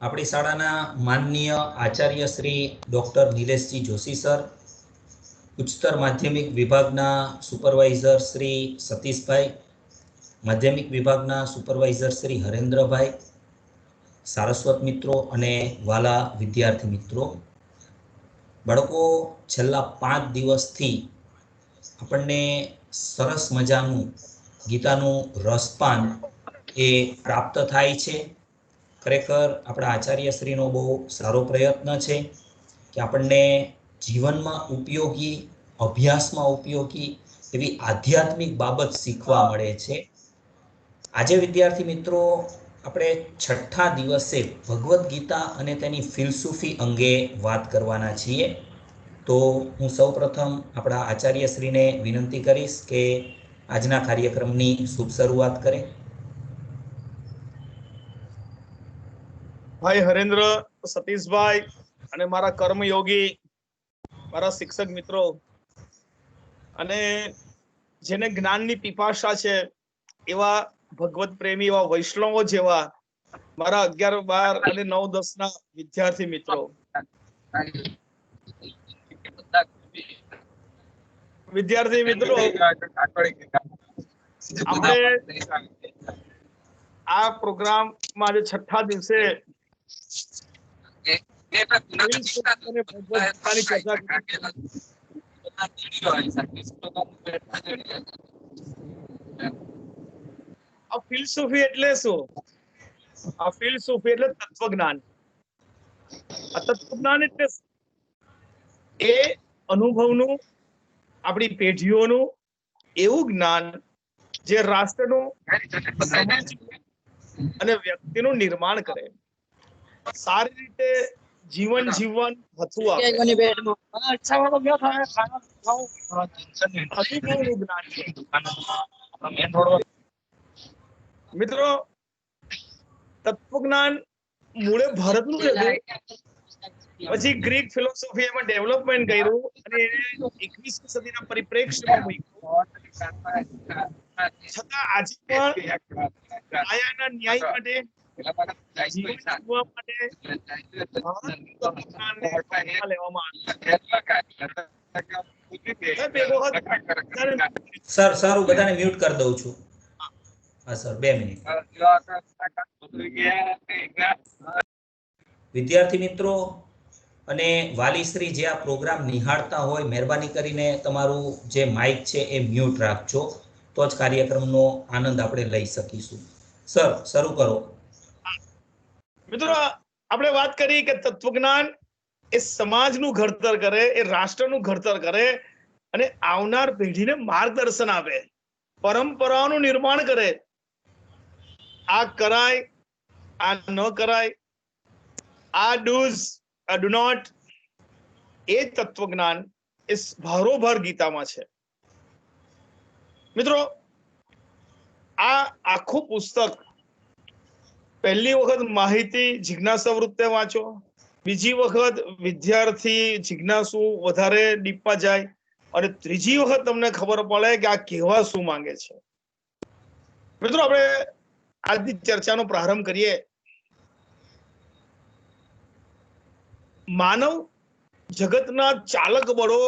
આપણી શાળાના માનનીય આચાર્ય શ્રી ડૉક્ટર નિલેશજી જોશી સર, ઉચ્ચતર માધ્યમિક વિભાગના સુપરવાઇઝર શ્રી સતીશભાઈ, માધ્યમિક વિભાગના સુપરવાઇઝર શ્રી હરેન્દ્રભાઈ, સારસ્વત મિત્રો અને વાલા વિદ્યાર્થી મિત્રો, બાળકો છેલ્લા 5 દિવસથી આપણને સરસ મજાનું ગીતાનું રસપાન એ પ્રાપ્ત થાય છે. ખરેખર આપણા આચાર્યશ્રીનો બહુ સારો પ્રયત્ન છે કે આપણને જીવનમાં ઉપયોગી, અભ્યાસમાં ઉપયોગી એવી આધ્યાત્મિક બાબત શીખવા મળે છે. આજે વિદ્યાર્થી મિત્રો આપણે 6ઠ્ઠા દિવસે ભગવદ્ ગીતા અને તેની ફિલસૂફી અંગે વાત કરવાના છીએ. તો હું સૌપ્રથમ આપણા આચાર્યશ્રીને વિનંતી કરીશ કે આજના કાર્યક્રમની શુભ શરૂઆત કરે. ભાઈ હરેન્દ્ર, સતીશભાઈ અને મારા કર્મયોગી, મારા શિક્ષક મિત્રો અને જેને જ્ઞાનની પીપાસા છે એવા ભગવત પ્રેમી, એવા વૈષ્ણવો જેવા મારા 11, 12 અને 9, 10 ના વિદ્યાર્થી મિત્રો, આપણે આ પ્રોગ્રામમાં આજે 6ઠ્ઠા દિવસે આ ફિલસૂફી એટલે શું? આ ફિલસૂફી એટલે તત્વજ્ઞાન. આ તત્વજ્ઞાન એટલે એ અનુભવનું, આપણી પેઢીઓનું એવું જ્ઞાન જે રાષ્ટ્રનું, અને વ્યક્તિનું નિર્માણ કરે, સારી રીતે જીવન જીવવાનું હતું આપે. મિત્રો, તત્વજ્ઞાન મૂળે ભારતનું જ હતું, પછી ગ્રીક ફિલોસોફી એમાં ડેવલપમેન્ટ કર્યું અને 21મી સદીના પરિપ્રેક્ષ્યમાં મૂક્યું. છતાં આજે પણ કાયાના ન્યાય માટે, જીવન જીવવા માટે લેવામાં સર હું બધાને મ્યુટ કરી દઉં છું. હા સર, 2 મિનિટ. વિદ્યાર્થી મિત્રો અને વાલીશ્રી જે આ પ્રોગ્રામ નિહાળતા હોય, મહેરબાની કરીને તમારું જે માઇક છે એ મ્યુટ રાખજો, તો જ કાર્યક્રમનો આનંદ આપણે લઈ શકીશું. સર, શરૂ કરો. મિત્રો, આપણે વાત કરી કે તત્વજ્ઞાન એ સમાજનું ઘડતર કરે, એ રાષ્ટ્રનું ઘડતર કરે અને આવનાર પેઢીને માર્ગદર્શન આપે, પરંપરાઓનું નિર્માણ કરે. આ કરાય, આ ન કરાય, આ ડૂઝ, આ ડુ નોટ, એ તત્વજ્ઞાન એ ભારોભાર ગીતામાં છે. મિત્રો, આ આખું પુસ્તક પહેલી વખત માહિતી જિજ્ઞાસા વૃત્તે વાંચો, બીજી વખત વિદ્યાર્થી જિજ્ઞાસુ વધારે ડીપમાં જાય અને ત્રીજી વખત તમને ખબર પડે કે આ કહેવા શું માંગે છે. મિત્રો, આપણે આજની ચર્ચાનો પ્રારંભ કરીએ. માનવ જગતના ચાલક બળો,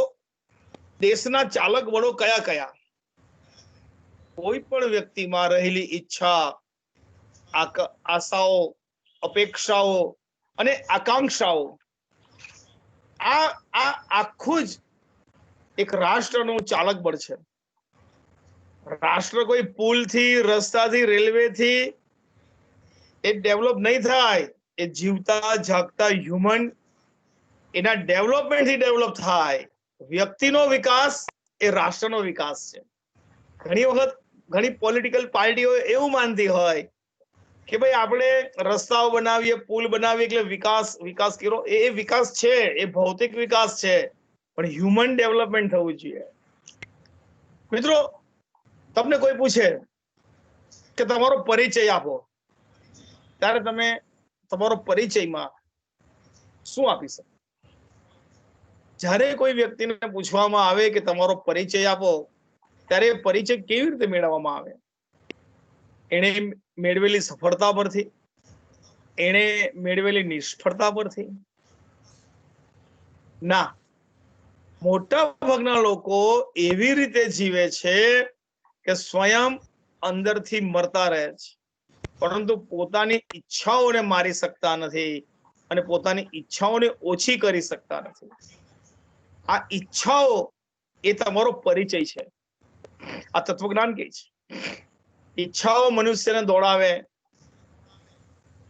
દેશના ચાલક બળો કયા કયા? કોઈ પણ વ્યક્તિમાં રહેલી ઈચ્છા, આશાઓ, અપેક્ષાઓ અને આકાંક્ષાઓ, આ આખું જ એક રાષ્ટ્રનું ચાલક બળ છે. રાષ્ટ્ર કોઈ પુલથી, રસ્તાથી, રેલવેથી એ ડેવલપ નહીં થાય. એ જીવતા જાગતા હ્યુમન એના ડેવલપમેન્ટથી ડેવલપ થાય. વ્યક્તિનો વિકાસ એ રાષ્ટ્રનો વિકાસ છે. ઘણી વખત ઘણી પોલિટિકલ પાર્ટીઓ એવું માનતી હોય કે ભાઈ આપણે રસ્તાઓ બનાવીએ, પુલ બનાવીએ એટલે વિકાસ કર્યો. એ વિકાસ છે, એ ભૌતિક વિકાસ છે, પણ હ્યુમન ડેવલપમેન્ટ થવું જોઈએ. મિત્રો, તમને કોઈ પૂછે કે તમારો પરિચય આપો, ત્યારે તમે તમારો પરિચયમાં શું આપી શકો? જ્યારે કોઈ વ્યક્તિને પૂછવામાં આવે કે તમારો પરિચય આપો, ત્યારે પરિચય કેવી રીતે મેળવવામાં આવે? એને મેળવેલી સફળતા પરથી, એણે મેળવેલી નિષ્ફળતા પરથી? ના, મોટા ભાગના લોકો એવી રીતે જીવે છે કે સ્વયં અંદરથી મરતા રહે છે, પરંતુ પોતાની ઈચ્છાઓને મારી શકતા નથી અને પોતાની ઈચ્છાઓને ઓછી કરી શકતા નથી. આ ઈચ્છાઓ એ તમારો પરિચય છે. આ તત્વજ્ઞાન કહે છે ઈચ્છાઓ મનુષ્યને દોડાવે,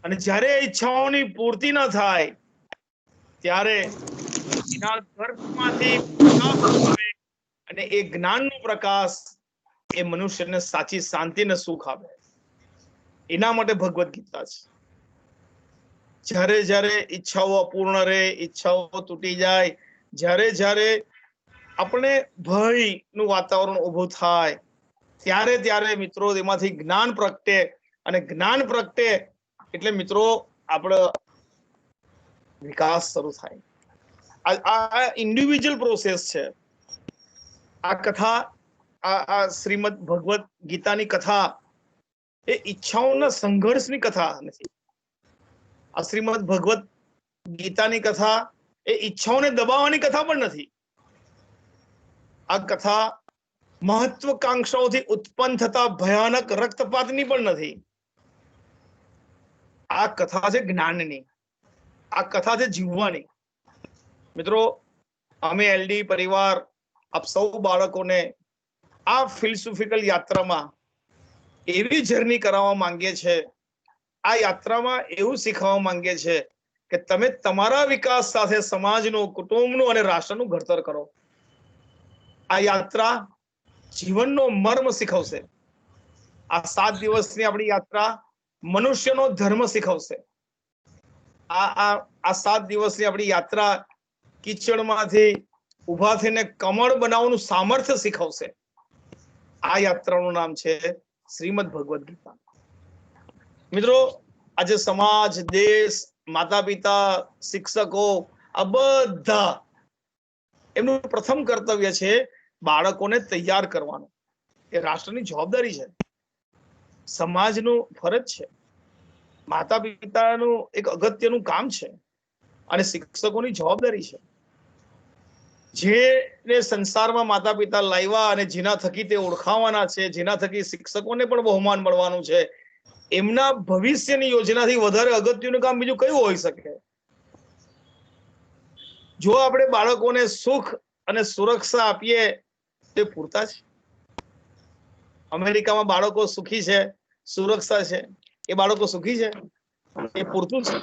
અને જ્યારે ઈચ્છાઓની પૂર્તિ ન થાય ત્યારે એના ગર્ભમાંથી પ્રકાશ આવે, અને એ જ્ઞાનનો પ્રકાશ એ મનુષ્યને સાચી શાંતિ અને સુખ આપે. એના માટે ભગવદ ગીતા છે. જ્યારે જ્યારે ઈચ્છાઓ અપૂર્ણ રહે, ઈચ્છાઓ તૂટી જાય, જ્યારે જ્યારે આપણે ભયનું વાતાવરણ ઊભું થાય, ત્યારે ત્યારે મિત્રો એમાંથી જ્ઞાન પ્રગટે, અને જ્ઞાન પ્રગટે એટલે મિત્રો આપણો વિકાસ શરૂ થાય. આ ઇન્ડિવિજ્યુઅલ પ્રોસેસ છે. આ કથા, આ શ્રીમદ ભગવદ ગીતાની કથા એ ઈચ્છાઓના સંઘર્ષની કથા નથી. આ શ્રીમદ ભગવદ ગીતાની કથા એ ઈચ્છાઓને દબાવવાની કથા પણ નથી. આ કથા મહત્વકાંક્ષાઓથી ઉત્પન્ન થતા ભયાનક રક્તપાતની પણ નથી. આ કથા છે જ્ઞાનની, આ કથા છે જીવવાની. મિત્રો, અમે એલડી પરિવાર આપ સૌ બાળકોને આ ફિલોસોફિકલ યાત્રામાં એવી જર્ની કરાવવા માંગીએ છે, આ યાત્રામાં એવું શીખવવા માંગીએ છે કે તમે તમારા વિકાસ સાથે સમાજનું, કુટુંબનું અને રાષ્ટ્રનું ઘડતર કરો. આ યાત્રા જીવનનો મર્મ શીખવશે. આ 7 દિવસની આપણી યાત્રા મનુષ્યનો ધર્મ શીખવશે. આ 7 દિવસની આપણી યાત્રા કિચડમાંથી ઉભા થઈને કમળ બનાવવાનું સામર્થ્ય શીખવશે. આ યાત્રાનું નામ છે શ્રીમદ ભગવદ ગીતા. મિત્રો, આજે સમાજ, દેશ, માતા પિતા, શિક્ષકો આ બધા એમનું પ્રથમ કર્તવ્ય છે બાળકોને તૈયાર કરવાનું. એ રાષ્ટ્રની જવાબદારી છે, સમાજનું ફરજ છે, માતા પિતાનું એક અગત્યનું કામ છે, અને શિક્ષકોની જવાબદારી છે. જેને સંસારમાં માતા પિતા લાવ્યા અને જેના થકી તે ઓળખાવાના છે, જેના થકી શિક્ષકોને પણ બહુમાન મળવાનું છે, એમના ભવિષ્યની યોજનાથી વધારે અગત્યનું કામ બીજું કયું હોઈ શકે? જો આપણે બાળકોને સુખ અને સુરક્ષા આપીએ તે પૂરતા છે. અમેરિકામાં બાળકો સુખી છે, સુરક્ષા છે, એ બાળકો સુખી છે? એ પૂરતું છે?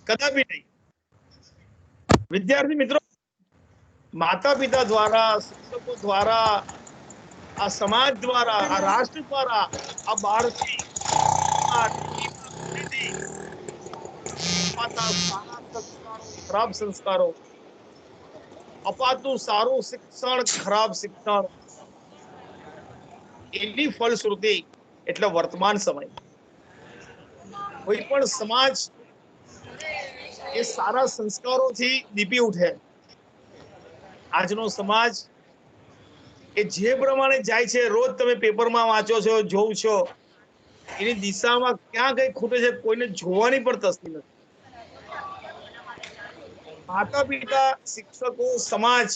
કદાપી નહીં. વિદ્યાર્થી મિત્રો, માતા પિતા દ્વારા, શિક્ષકો દ્વારા, આ સમાજ દ્વારા, આ રાષ્ટ્ર દ્વારા આ બાળકની ખરાબ સંસ્કારો, અપાતું સારું શિક્ષણ, ખરાબ શિક્ષણ, એની ફલશ્રુતિ એટલે વર્તમાન સમય. કોઈ પણ સમાજ એ સારા સંસ્કારોથી દીપી ઉઠે. આજનો સમાજ એ જે પ્રમાણે જાય છે, રોજ તમે પેપરમાં વાંચો છો, જોવ છો, એની દિશામાં ક્યાં કઈ ખૂટે છે કોઈને જોવાની પણ તસ્તી નથી. માતા પિતા, શિક્ષકો, સમાજ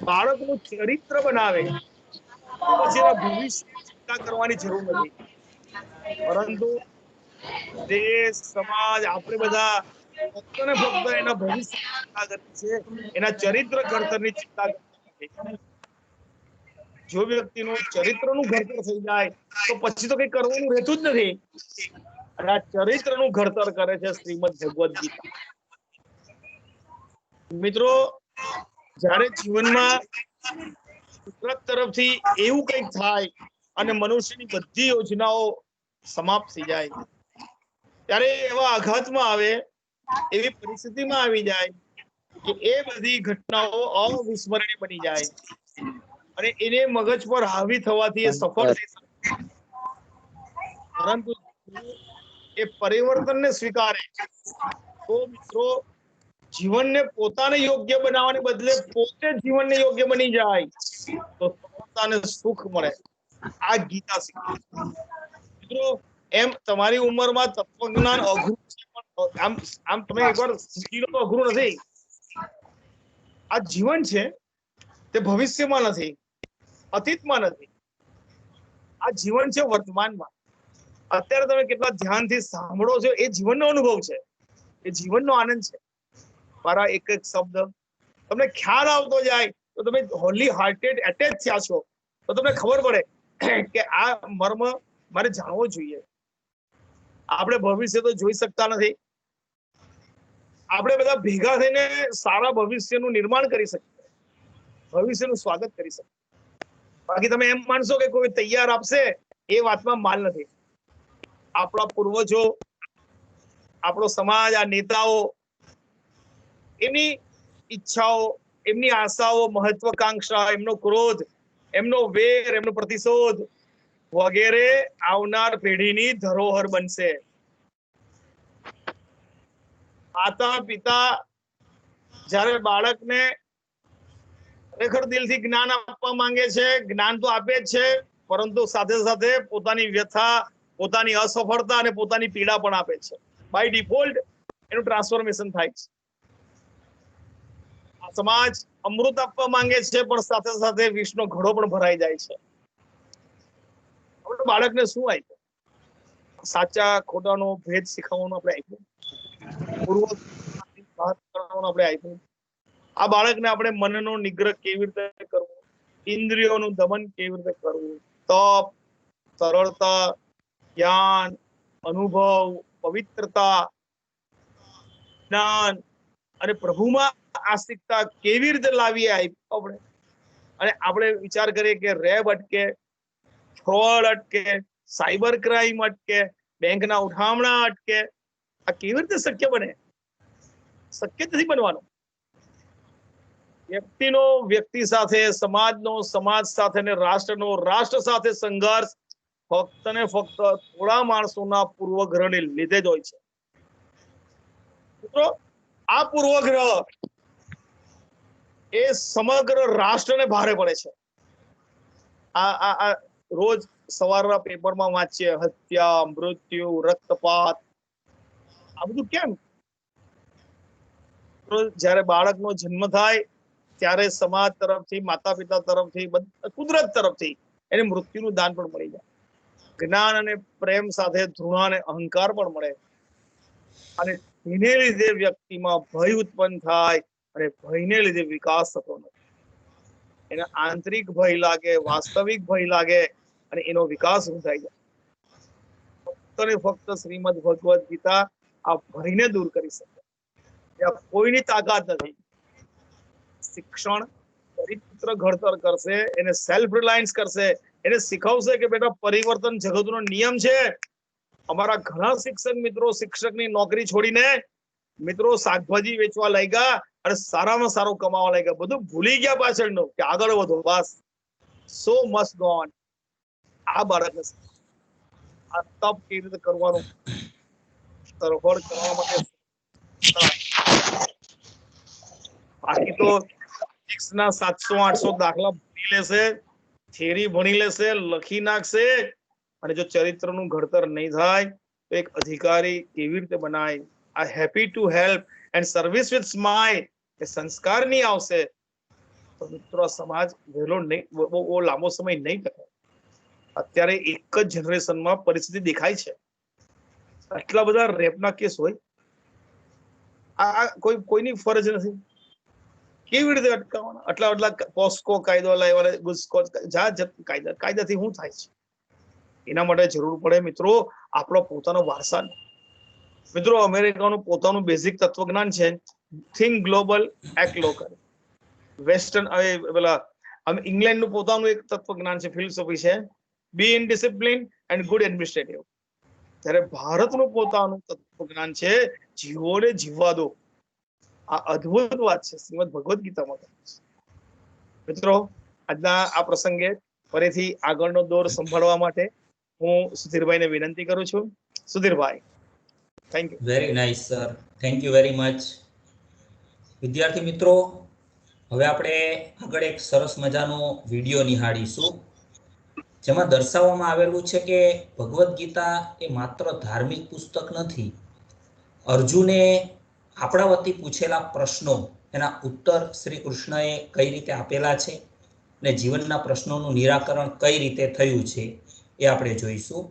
બાળકનું ચરિત્ર બનાવે પછી એના ભવિષ્યની ચિંતા કરવાની જરૂર નથી, પરંતુ દેશ, સમાજ, આપણે બધા ફક્ત ને ફક્ત એના ભવિષ્યની ચિંતા કરીએ છીએ, એના ચરિત્ર ઘડતરની ચિંતા કરીએ છીએ. જો વ્યક્તિનું ચરિત્રનું ઘડતર થઈ જાય તો પછી તો કઈ કરવાનું રહેતું જ નથી. અને આ ચરિત્રનું ઘડતર કરે છે શ્રીમદ ભગવદ ગીતા. મિત્રો, જ્યારે જીવનમાં કુદરત તરફથી એવું કંઈક થાય અને મનુષ્યની બધી યોજનાઓ સમાપ્ત થઈ જાય, ત્યારે એવા આઘાતમાં આવે, એવી પરિસ્થિતિમાં આવી જાય કે એ બધી ઘટનાઓ અવિસ્મરણીય બની જાય, અને એને મગજ પર હાવી થવાથી એ સફળ થઈ શકે. પરંતુ એ પરિવર્તનને સ્વીકારે તો મિત્રો જીવનને પોતાને યોગ્ય બનાવવાને બદલે પોતે જીવનને યોગ્ય બની જાય તો સફળતા અને સુખ મળે. આ ગીતા શીખવે. મિત્રો, એમ તમારી ઉંમરમાં તત્વજ્ઞાન અઘરું છે, પણ આમ તમે એકવાર શીખી લો તો અઘરું નથી. આ જીવન છે તે ભવિષ્યમાં નથી, અતીતમાં નથી, આ જીવન છે વર્તમાનમાં. અત્યારે તમે કેટલા ધ્યાનથી સાંભળો છો એ જીવનનો અનુભવ છે, એ જીવનનો આનંદ છે. મારા એક એક શબ્દ તમને ખ્યાલ આવતો જાય તો તમે હોલી હાર્ટેડ એટેચ થયા છો તો તમને ખબર પડે કે આ મર્મ મારે જાણવો જોઈએ. આપણે ભવિષ્ય તો જોઈ શકતા નથી, આપણે બધા ભેગા થઈને સારા ભવિષ્યનું નિર્માણ કરી શકીએ, ભવિષ્યનું સ્વાગત કરી શકીએ. બાકી તમે એમ માનશો કે કોઈ તૈયાર આપશે એ વાતમાં માલ નથી. આપણા પૂર્વજો, આપણો સમાજ, આ નેતાઓ, એમની ઈચ્છાઓ, એમની આશાઓ, મહત્વકાંક્ષા, એમનો ક્રોધ, એમનો વેર, એમનો પ્રતિશોધ વગેરે આવનાર પેઢીની ધરોહર બનશે. માતા પિતા જ્યારે બાળકને ખરેખર દિલથી જ્ઞાન આપવા માંગે છે, જ્ઞાન તો આપે જ છે, પરંતુ સાથે સાથે પોતાની વ્યથા, પોતાની અસફળતા અને પોતાની પીડા પણ આપે છે. બાય ડિફોલ્ટ એનું ટ્રાન્સફોર્મેશન થાય છે. આ સમાજ અમૃત આપવા માંગે છે, પણ સાથે સાથે વિષનો ઘડો પણ ભરાઈ જાય છે. આપણે બાળકને શું આપ્યું? સાચા ખોટાનો ભેદ શીખવવાનું આપણે આપ્યું, પૂર્વ આપણે આપ્યું. આ બાળકને આપણે મનનો નિગ્રહ કેવી રીતે કરવો, ઇન્દ્રિયોનું દમન કેવી રીતે કરવું, તપ, સરળતા, જ્ઞાન, અનુભવ, પવિત્રતા, જ્ઞાન અને પ્રભુમાં આસ્તિકતા કેવી રીતે લાવીએ આપણે. અને આપણે વિચાર કરીએ કે રેબ અટકે, ફ્રોડ અટકે, સાયબર ક્રાઇમ અટકે, બેંકના ઉઠામણા અટકે. આ કેવી રીતે શક્ય બને? શક્ય નથી બનવાનું. વ્યક્તિનો વ્યક્તિ સાથે, સમાજનો સમાજ સાથે અને રાષ્ટ્રનો રાષ્ટ્ર સાથે સંઘર્ષ ફક્ત ને ફક્ત થોડા માણસોના પૂર્વગ્રહને લીધે જ હોય છે. મિત્રો, આ પૂર્વગ્રહ એ સમગ્ર રાષ્ટ્રને ભારે પડે છે. આ રોજ સવારના પેપરમાં વાંચીએ, હત્યા, મૃત્યુ, રક્તપાત, આ બધું કેમ? જ્યારે બાળકનો જન્મ થાય ત્યારે સમાજ તરફથી, માતા પિતા તરફથી, કુદરત તરફથી એને મૃત્યુનું દાન પણ મળી જાય. જ્ઞાન અને પ્રેમ સાથે ધૃણા અને અહંકાર પણ મળે, અને એને લીધે વ્યક્તિમાં ભય ઉત્પન્ન થાય, અને ભયને લીધે વિકાસ થતો નથી. એને આંતરિક ભય લાગે, વાસ્તવિક ભય લાગે, અને એનો વિકાસ રૂંધાઈ જાય. ફક્ત ને ફક્ત શ્રીમદ ભગવદ ગીતા આ ભયને દૂર કરી શકે. ત્યાં કોઈની તાકાત નથી. શિક્ષણ ચરિત્ર ઘડતર કરશે, એને સેલ્ફ રિલાયન્સ કરશે, એને શીખવશે કે બેટા પરિવર્તન જગતનો નિયમ છે. અમારા ઘણા શિક્ષક મિત્રો શિક્ષકની નોકરી છોડીને મિત્રો શાકભાજી વેચવા લાગ્યા અને સારામાં સારું કમાવા લાગ્યા. બધું ભૂલી ગયા પાછળનું, કે આગળ વધો, બસ. સો મસ્ટ ગો ઓન. આ બાળકને આ તપ કેવી રીતે કરવાનું, તરફડ કરવા માટે. બાકી તો 700-800 દાખલા ભણી લેશે, થિયરી ભણી લેશે, લખી નાખશે, અને જો ચરિત્રનું ઘડતર નહીં થાય તો એક અધિકારી કેવી રીતે બનાય? આ happy to help and service with smile એ સંસ્કાર નહીં આવશે તો મિત્રો સમાજ વહેલો નહીં, બહુ લાંબો સમય નહીં ટકે. અત્યારે એક જ જનરેશનમાં પરિસ્થિતિ દેખાય છે. આટલા બધા રેપના કેસ હોય, આ કોઈની ફરજ નથી. કેવી રીતે અટકાવવાના? આટલા પોસ્કો કાયદો લાવવાના, ગુસ્કો, જાત કાયદાથી શું થાય છે? એના માટે જરૂર પડે મિત્રો આપણો પોતાનો વારસા. મિત્રો, અમેરિકાનું પોતાનું બેઝિક તત્વજ્ઞાન છે, think global, act local. Western પેલા ઇંગ્લેન્ડનું પોતાનું એક તત્વજ્ઞાન છે, ફિલોસોફી છે, બી in discipline and good administrative. ત્યારે ભારતનું પોતાનું તત્વજ્ઞાન છે, જીવોને જીવવા દો. આ અદ્ભુત વાત છે, શ્રીમદ ભગવદ ગીતામાં. મિત્રો, આજના આ પ્રસંગે ફરીથી આગળનો દોર સંભાળવા માટે હું સુધીરભાઈને વિનંતી કરું છું. Sudhirbhai, thank you. Very nice sir, thank you very much. વિદ્યાર્થી મિત્રો, હવે આપણે આગળ એક સરસ મજાનો વિડીયો નિહાળીશું. જેમાં દર્શાવવામાં આવેલું છે કે ભગવદ્ ગીતા એ માત્ર ધાર્મિક પુસ્તક નથી. અર્જુને આપણા વતી પૂછેલા પ્રશ્નો એના ઉત્તર શ્રી કૃષ્ણએ કઈ રીતે આપેલા છે અને જીવનના પ્રશ્નોનું નિરાકરણ કઈ રીતે થયું છે એ આપણે જોઈશું.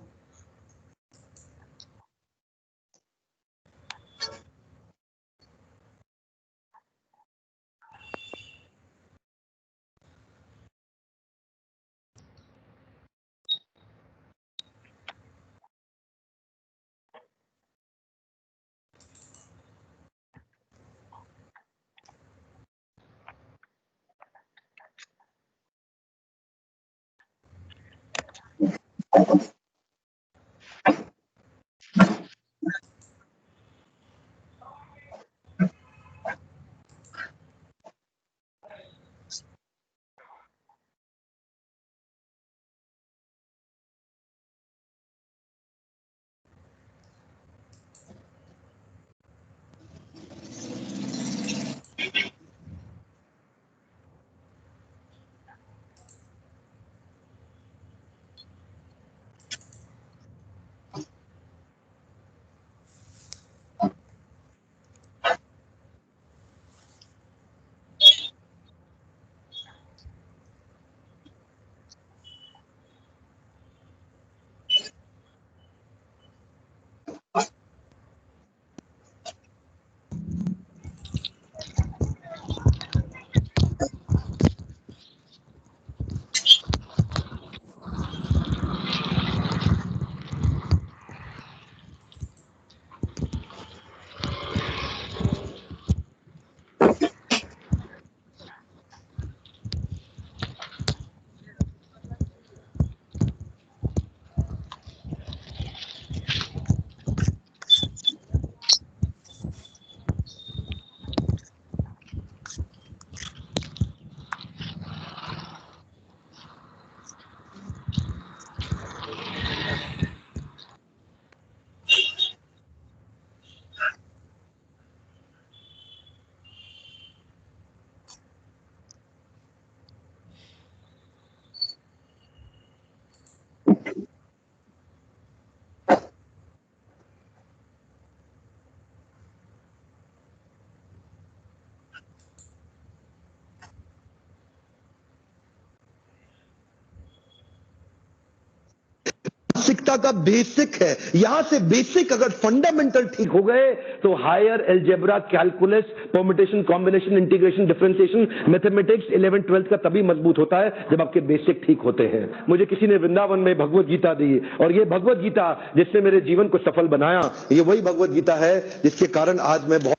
मानसिकता का बेसिक है। यहां से बेसिक अगर फंडामेंटल ठीक हो गए तो higher algebra, calculus, permutation, combination, integration, differentiation, mathematics 11th 12th का तभी मजबूत होता है जब आपके बेसिक ठीक होते हैं। मुझे किसी ने वृंदावन में भगवत गीता दी और ये भगवत गीता जिसने मेरे जीवन को सफल बनाया, ये वही भगवत गीता है जिसके कारण आज मैं बहुत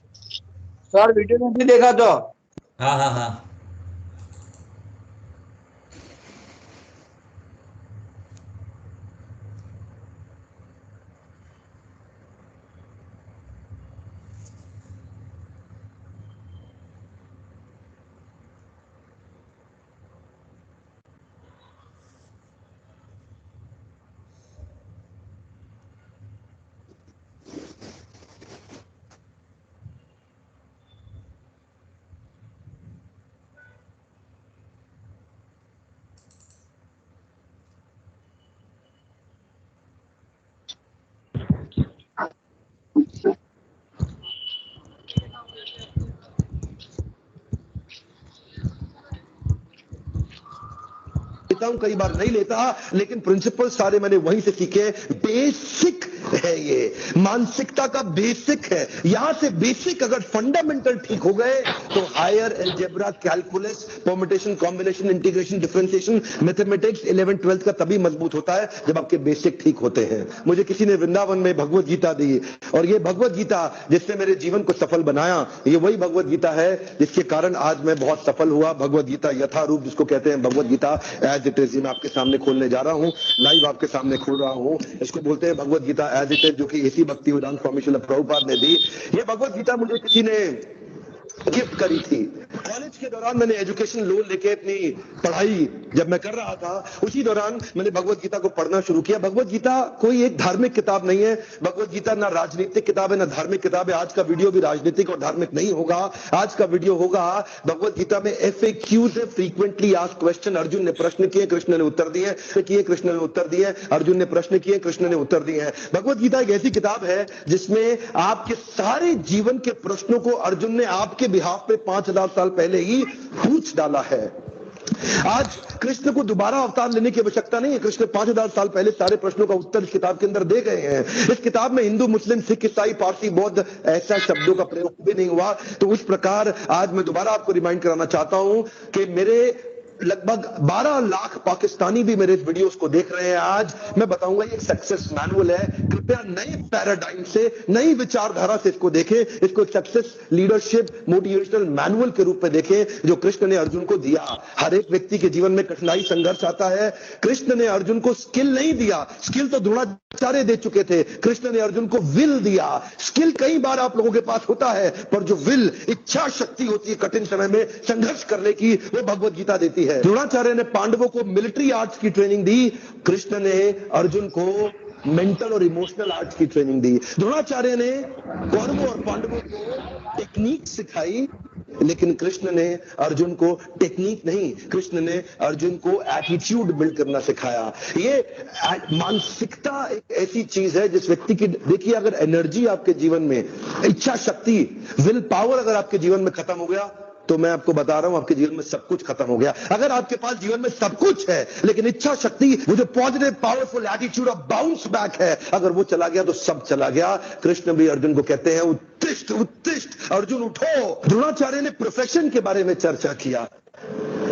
सर वीडियो नहीं देखा तो હા હા હા लेता हूं, कई बार नहीं लेता, लेकिन प्रिंसिपल सारे मैंने वहीं से सीखे। बेसिक है ये, मानसिकता का बेसिक है। यहां से बेसिक अगर फंडामेंटल ठीक हो गए तो higher algebra, calculus, permutation, combination, integration, differentiation, mathematics 11th 12th का तभी मजबूत होता है जब आपके बेसिक ठीक होते हैं। मुझे किसी ने वृंदावन में भगवत गीता दी और ये भगवत गीता जिसने मेरे जीवन को सफल बनाया, ये वही भगवत गीता है जिसके कारण आज मैं बहुत सफल हुआ। भगवत गीता यथारूप जिसको कहते हैं, भगवत गीता एज इट इज, मैं आपके सामने खोलने जा रहा हूँ, लाइव आपके सामने खोल रहा हूँ। इसको बोलते हैं भगवत गीता एज इट इज, जो कि इसी भक्ति वेदांत स्वामी श्रील प्रभुपाद ने दी। ये भगवत गीता मुझे किसी ने गिफ्ट करी थी। कॉलेज के दौरान मैंने एजुकेशन लोन लेके अपनी पढ़ाई जब मैं कर रहा था, उसी दौरान मैंने भगवत गीता को पढ़ना शुरू किया। भगवत गीता कोई एक धार्मिक किताब नहीं है। भगवत गीता ना राजनीतिक किताब है ना धार्मिक किताब है। आज का वीडियो भी राजनीतिक और धार्मिक नहीं होगा। आज का वीडियो होगा भगवत गीता में FAQs है, फ्रीक्वेंटली आस्क्ड क्वेश्चन। अर्जुन ने प्रश्न किए, कृष्ण ने उत्तर दिए, कृष्ण ने उत्तर दिए, अर्जुन ने प्रश्न किए, कृष्ण ने उत्तर दिए हैं। भगवत गीता एक ऐसी किताब है जिसमें आपके सारे जीवन के प्रश्नों को अर्जुन ने आपके बिहाफ पे 5000 साल पहले ही पूछ डाला है। आज कृष्ण को दोबारा अवतार लेने की आवश्यकता नहीं है। कृष्ण 5000 साल पहले सारे प्रश्नों का उत्तर इस किताब के अंदर दे गए हैं। इस किताब में हिंदू, मुस्लिम, सिख, ईसाई, पारसी, बौद्ध ऐसा शब्दों का प्रयोग भी नहीं हुआ। तो उस प्रकार आज मैं दोबारा आपको रिमाइंड कराना चाहता हूं कि मेरे लगभग 12 लाख पाकिस्तानी भी मेरे वीडियोस को देख रहे हैं। आज मैं बताऊंगा ये सक्सेस मैनुअल है। कृपया नए पैराडाइम से, नई विचारधारा से इसको देखें। इसको एक सक्सेस लीडरशिप मोटिवेशनल मैनुअल के रूप में देखें जो कृष्ण ने अर्जुन को दिया। हर एक व्यक्ति के जीवन में कठिनाई, संघर्ष आता है। कृष्ण ने अर्जुन को स्किल नहीं दिया, स्किल तो द्रोणाचार्य दे चुके थे। कृष्ण ने अर्जुन को विल दिया। स्किल कई बार आप लोगों के पास होता है, पर जो विल, इच्छा शक्ति होती है कठिन समय में संघर्ष करने की, वो भगवत गीता देती है। द्रोणाचार्य ने पांडवों को मिलिट्री आर्ट्स की ट्रेनिंग दी, कृष्ण ने अर्जुन को मेंटल और इमोशनल आर्ट्स की ट्रेनिंग दी। द्रोणाचार्य ने कौरवों और पांडवों को टेक्निक सिखाई, लेकिन कृष्ण ने अर्जुन को टेक्निक नहीं, कृष्ण ने अर्जुन को एटीट्यूड बिल्ड करना सिखाया। ये मानसिकता एक ऐसी चीज है जिस व्यक्ति की, देखिए अगर एनर्जी आपके जीवन में, इच्छा शक्ति, विल पावर अगर आपके जीवन में खत्म हो गया तो मैं आपको बता रहा हूं आपके जीवन में सब कुछ खत्म हो गया। अगर आपके पास जीवन में सब कुछ है लेकिन इच्छा शक्ति, वो जो positive powerful attitude of bounce back है, अगर वो चला गया तो सब चला गया। कृष्ण भी अर्जुन को कहते हैं उत्तिष्ठ उत्तिष्ठ अर्जुन उठो। द्रोणाचार्य ने प्रोफेशन के बारे में चर्चा किया,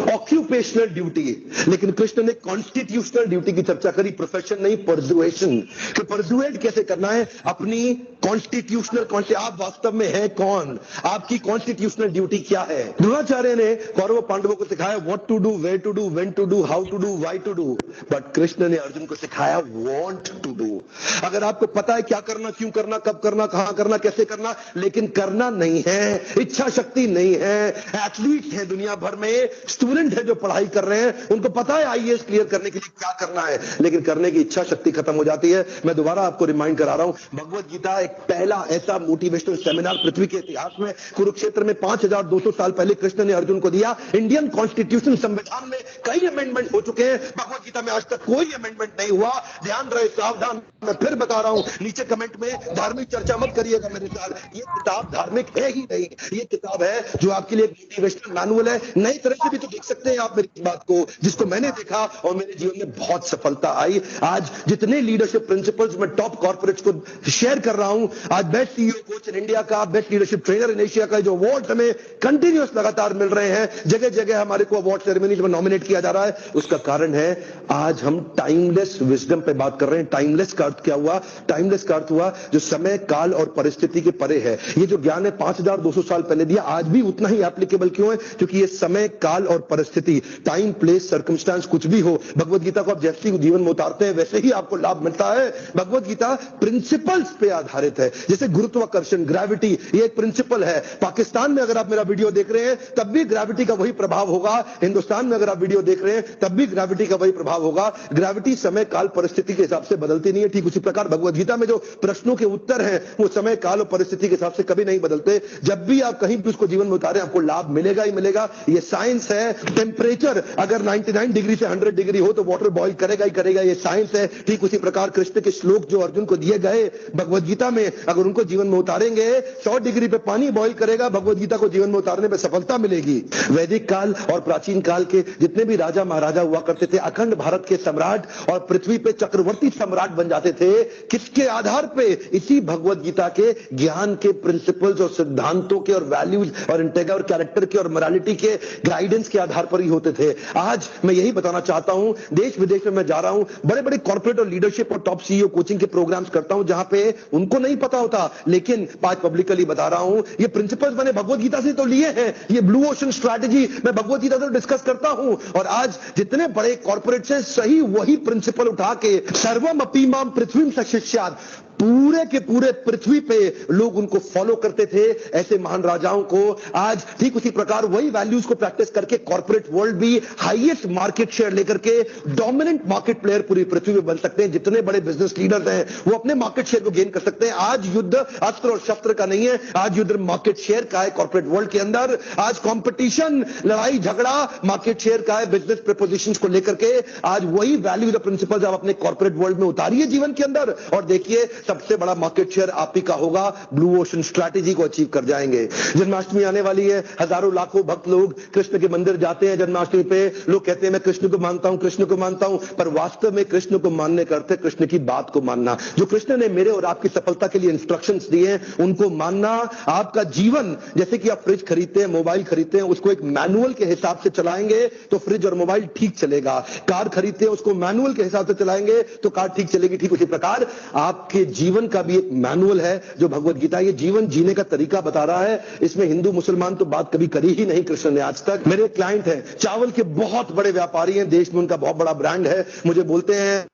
ऑक्यूपेशनल ड्यूटी, लेकिन कृष्ण ने कॉन्स्टिट्यूशनल ड्यूटी की चर्चा करी, प्रोफेशन नहीं, परसुएशन। कि परसुएट कैसे करना है अपनी कॉन्स्टिट्यूशनल, आप वास्तव में है कौन, आपकी कॉन्स्टिट्यूशनल ड्यूटी क्या है। द्रोणाचार्य ने कौरव पांडवों को सिखाया what to do, where to do, when to do, how to do, why to do, but Krishna ने अर्जुन को सिखाया वांट टू डू। अगर आपको पता है क्या करना, क्यों करना, कब करना, कहां करना, कैसे करना, लेकिन करना नहीं है, इच्छा शक्ति नहीं है। एथलीट है दुनिया भर में, स्टूडेंट है जो पढ़ाई कर रहे हैं, उनको पता है IAS क्लियर करने के लिए क्या करना है, लेकिन करने की इच्छा शक्ति खत्म हो जाती है। मैं दोबारा आपको रिमाइंड करा रहा हूं, भगवत गीता एक पहला ऐसा मोटिवेशनल सेमिनार पृथ्वी के इतिहास में, कुरुक्षेत्र में 5200 साल पहले कृष्ण ने अर्जुन को दिया। इंडियन कॉन्स्टिट्यूशन, संविधान में कई अमेंडमेंट हो चुके हैं, भगवत गीता में आज तक कोई अमेंडमेंट नहीं हुआ। ध्यान रहे, सावधान, मैं फिर बता रहा हूं, नीचे कमेंट में धार्मिक चर्चा मत करिएगा मेरे साथ। ये किताब धार्मिक है ही नहीं, ये किताब है जो आपके लिए मोटिवेशनल मैनुअल है। नई तरह से भी तो देख सकते हैं आप मेरी बात को, जिसको मैंने देखा और मेरे जीवन में बहुत सफलता आई। आज जितने लीडरशिप प्रिंसिपल्स मैं टॉप कॉर्पोरेट्स को शेयर कर रहा हूं, आज best CEO coach in India का, best leadership trainer in Asia का जो अवार्ड हमें कंटिन्यूअस लगातार मिल रहे हैं, जगह जगह हमारे को अवार्ड सेरेमनीज में नॉमिनेट किया जा रहा है, उसका कारण है आज हम टाइमलेस विजडम पे बात कर रहे हैं। टाइमलेस का अर्थ क्या हुआ? टाइमलेस का अर्थ हुआ जो समय, काल और परिस्थिति के परे है। ये जो ज्ञान है 5200 साल पहले दिया, आज भी उतना ही एप्लीकेबल क्यों है? क्योंकि ये समय, काल और परिस्थिति, टाइम, प्लेस, सर्कमस्टांस कुछ भी हो, भगवत गीता को आप जैसे ही जीवन में उतारते हैं वैसे ही आपको लाभ मिलता है। भगवत गीता प्रिंसिपल्स पे आधारित है, जैसे गुरुत्वाकर्षण, ग्रेविटी, ये एक प्रिंसिपल है। पाकिस्तान में अगर आप मेरा वीडियो देख रहे हैं तब भी ग्रेविटी का वही प्रभाव होगा, हिंदुस्तान में अगर आप वीडियो देख रहे हैं तब भी ग्रेविटी का वही प्रभाव होगा। ग्रेविटी समय, काल, परिस्थिति के हिसाब से बदलती नहीं है। ठीक उसी प्रकार भगवत गीता में जो प्रश्नों के उत्तर हैं वो समय, काल और परिस्थिति के हिसाब से कभी नहीं बदलते। जब भी आप कहीं भी उसको जीवन में उतारें आपको लाभ मिलेगा ही मिलेगा। ये साइंस है। टेम्परेचर अगर 99 डिग्री से 100 डिग्री हो तो वाटर बॉईल करेगा ही करेगा, ये साइंस है। ठीक उसी प्रकार कृष्ण के श्लोक जो अर्जुन को दिए गए भगवत गीता में, अगर उनको जीवन में उतारेंगे 100 डिग्री पे पानी बॉईल करेगा, भगवत गीता को जीवन में उतारने पे सफलता मिलेगी। वैदिक काल और प्राचीन काल के जितने भी राजा महाराजा हुआ करते थे, अखंड भारत के सम्राट और पृथ्वी पे चक्रवर्ती सम्राट बन जाते थे, किसके आधार पे? इसी भगवत गीता के ज्ञान के प्रिंसिपल्स और सिद्धांतों के और वैल्यूज और इंटेग्रिटी और कैरेक्टर के और मोरालिटी के गाइडेंस के आधार पर ही होते थे। आज मैं यही बताना चाहता हूं, देश विदेश में मैं जा रहा हूं, बड़े बड़े कॉर्पोरेट और लीडरशिप और टॉप सीईओ कोचिंग के प्रोग्राम्स करता हूं, जहां पे उनको नहीं पता होता, लेकिन आज पब्लिकली बता रहा हूं, ये प्रिंसिपल्स मैंने भगवत गीता से तो लिए हैं, ये ब्लू ओशन स्ट्रैटेजी मैं भगवत गीता से डिस्कस करता हूं। और आज जितने बड़े कॉर्पोरेट से सही वही प्रिंसिपल उठा के सर्वम अपी माम पृथ्वी सशिष्यात्, पूरे के पूरे पृथ्वी पे लोग उनको फॉलो करते थे, ऐसे महान राजाओं को। आज ठीक उसी प्रकार वही वैल्यूज को प्रैक्टिस करके कॉर्पोरेट वर्ल्ड भी हाईएस्ट मार्केट शेयर लेकर के डोमिनेंट मार्केट प्लेयर पूरी पृथ्वी पे बन सकते हैं। जितने बड़े बिजनेस लीडर्स हैं वो अपने मार्केट शेयर को गेन कर सकते हैं। आज युद्ध अस्त्र और शस्त्र का नहीं है, आज युद्ध मार्केट शेयर का है। कॉर्पोरेट वर्ल्ड के अंदर आज कंपटीशन, लड़ाई झगड़ा मार्केट शेयर का है, बिजनेस प्रपोजिशंस को लेकर के। आज वही वैल्यूज और प्रिंसिपल्स आप अपने कॉर्पोरेट वर्ल्ड में उतारिए जीवन के अंदर, और देखिए सबसे बड़ा मार्केट शेयर आप ही का होगा। ब्लू ओशन स्ट्रैटेजी को अचीव कर जाएंगे। जन्माष्टमी आने वाली है, हजारों लाखों भक्त लोग कृष्ण के मंदिर जाते हैं जन्माष्टमी पे। लोग कहते हैं मैं कृष्ण को मानता हूं, कृष्ण को मानता हूं, पर वास्तव में कृष्ण को मानने का अर्थ है कृष्ण की बात को मानना। जो कृष्ण ने मेरे और आपकी सफलता के लिए इंस्ट्रक्शंस दिए हैं उनको मानना। आपका जीवन जैसे कि आप फ्रिज खरीदते हैं, मोबाइल खरीदते हैं, उसको एक मैनुअल के हिसाब से चलाएंगे तो फ्रिज और मोबाइल ठीक चलेगा। कार खरीदते हैं, उसको मैनुअल के हिसाब से चलाएंगे तो कार ठीक चलेगी। ठीक उसी प्रकार आपके जीवन का भी एक मैनुअल है जो भगवत गीता, ये जीवन जीने का तरीका बता रहा है। इसमें हिंदू मुसलमान तो बात कभी करी ही नहीं कृष्ण ने आज तक। मेरे क्लाइंट हैं, चावल के बहुत बड़े व्यापारी हैं, देश में उनका बहुत बड़ा ब्रांड है। मुझे बोलते हैं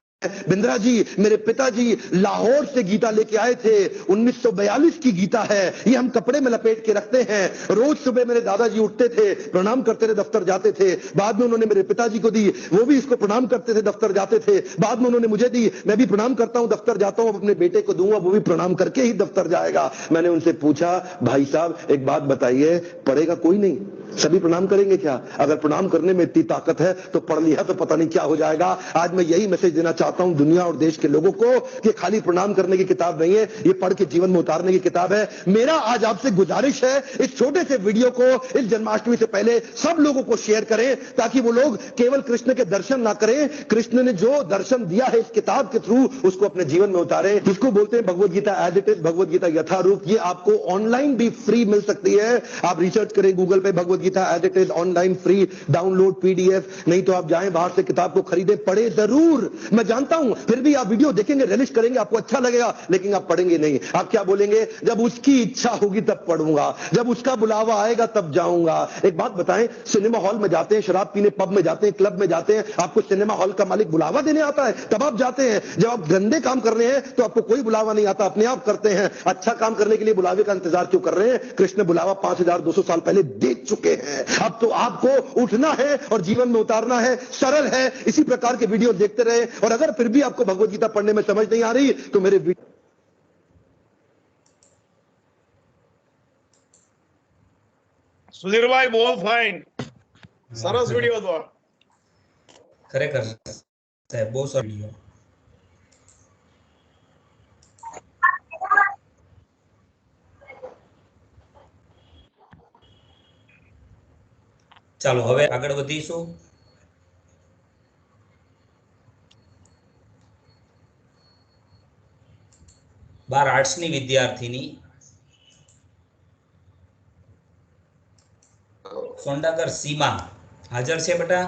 बिंद्रा जी, मेरे पिताजी लाहौर से गीता लेके आए थे, 1942 की गीता है, ये हम कपड़े में लपेट के रखते हैं। रोज सुबह मेरे दादाजी उठते थे, प्रणाम करते थे, दफ्तर जाते थे। बाद में उन्होंने मेरे पिताजी को दी, वो भी इसको प्रणाम करते थे, दफ्तर जाते थे। बाद में उन्होंने मुझे दी, मैं भी प्रणाम करता हूं, दफ्तर जाता हूं। अब अपने बेटे को दूंगा, वो भी प्रणाम करके ही दफ्तर जाएगा। मैंने उनसे पूछा, भाई साहब एक बात बताइए, पढ़ेगा कोई नहीं, सभी प्रणाम करेंगे क्या? अगर प्रणाम करने में इतनी ताकत है तो पढ़ लिया तो पता नहीं क्या हो जाएगा। आज मैं यही मैसेज देना चाहता हूं दुनिया और देश के लोगों को कि खाली प्रणाम करने की किताब नहीं है, ये पढ़ के जीवन में उतारने की किताब है। मेरा आज आपसे गुजारिश है, इस छोटे से वीडियो को इस जन्माष्टमी से पहले सब लोगों को शेयर करें, ताकि वो लोग केवल कृष्ण के दर्शन ना करें, कृष्ण ने जो दर्शन दिया है इस किताब के थ्रू उसको अपने जीवन में उतारें। इसको बोलते हैं भगवत Gita as it is, Bhagavad Gita यथारूप। ये आपको ऑनलाइन भी फ्री मिल सकती है। आप रिसर्च करें गूगल पे, Bhagavad Gita as it is online free download PDF. नहीं तो आप जाएं बाहर से किताब को खरीदें, पढ़े जरूर। मैं जानता हूं फिर भी आप वीडियो देखेंगे, रिलीज करेंगे, आपको अच्छा लगेगा, लेकिन आप पढ़ेंगे नहीं। आप क्या बोलेंगे, जब उसकी इच्छा होगी तब पढ़ूंगा, जब उसका बुलावा आएगा तब जाऊंगा। एक बात बताएं, सिनेमा हॉल में जाते हैं, शराब पीने पब में जाते हैं, क्लब में जाते हैं, आपको सिनेमा हॉल का मालिक बुलावा देने आता है तब आप जाते हैं। जब आप गंदे काम कर रहे हैं तो आपको कोई बुलावा नहीं आता, अपने आप करते हैं। अच्छा काम करने के लिए बुलावे का इंतजार क्यों कर रहे हैं? कृष्ण बुलावा 5200 साल पहले दे चुके हैं। अब तो आपको उठना है और जीवन में उतारना है। सरल है। इसी प्रकार के वीडियो देखते रहे। और अगर फिर भी आपको भगवत गीता पढ़ने में समझ नहीं आ रही तो मेरे સુધીરભાઈ બહુ ફાઇન, સરસ વિડીયો હતો. ખરેખર સાહેબ બહુ સરસ વિડીયો. ચાલો હવે આગળ વધીશું. બાર આર્ટ્સની વિદ્યાર્થીની સોંડાગર સીમા હાજર છે બેટા?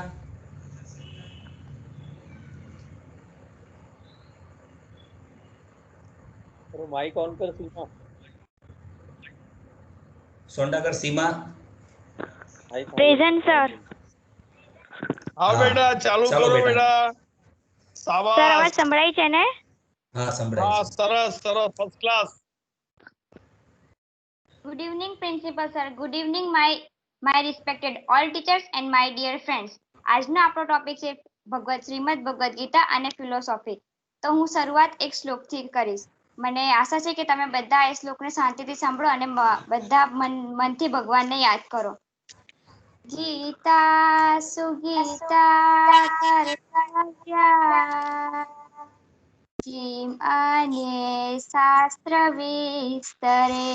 माइक ऑन कर सीमा. સોંડાગર સીમા प्रेजेंट सर. હા બેટા, ચાલુ ચાલો કરો બેટા. બેટા. સર અવાજ શાબાશ. સંભળાય છે ને? હા સંભળાય હા, છે. સરસ સરસ, first class. Good evening, Principal sir. Good evening, my respected all teachers and my dear friends. આજનો આપણો ટોપિક છે શ્રીમદ ભગવદ ગીતા અને ફિલોસોફી. તો હું શરૂઆત એક શ્લોકથી કરીશ. મને આશા છે કે તમે બધા એ શ્લોકને શાંતિથી સાંભળો અને બધા મનથી ભગવાનને યાદ કરો. ગીતા સુગીતા કર્તવ્યા જીમ અને શાસ્ત્ર વિસ્તરે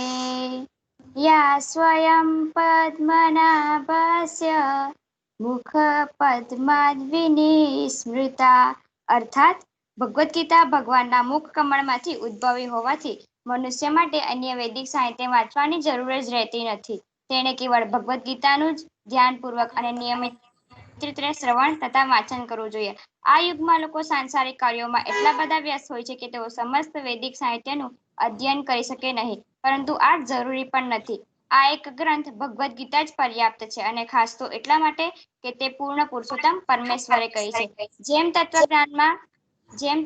या स्वयं पद्मनाभस्य मुख पद्माद्विनिस्मृता. अर्थात भगवत गीता भगवानना मुख कमळમાંથી ઉદ્ભવી હોવાથી મનુષ્ય માટે અન્ય વૈદિક સાહિત્ય વાંચવાની જરૂર જ રહેતી નથી. તેણે કેવળ ભગવત ગીતાનું જ ધ્યાનપૂર્વક અને નિયમિત નિયમિત રીતે શ્રવણ તથા વાંચન કરવું જોઈએ. આ યુગમાં લોકો સાંસારિક કાર્યોમાં એટલા બધા વ્યસ્ત હોય છે કે તેઓ સમસ્ત વૈદિક સાહિત્યનું અધ્યયન કરી શકે નહીં, પરંતુ આ જરૂરી પણ નથી. આ એક ગ્રંથ ભગવદ્ ગીતા જ પર્યાપ્ત છે, અને ખાસ તો એટલા માટે કે તે પૂર્ણ પુરુષોત્તમ પરમેશ્વરે કહી છે. જેમ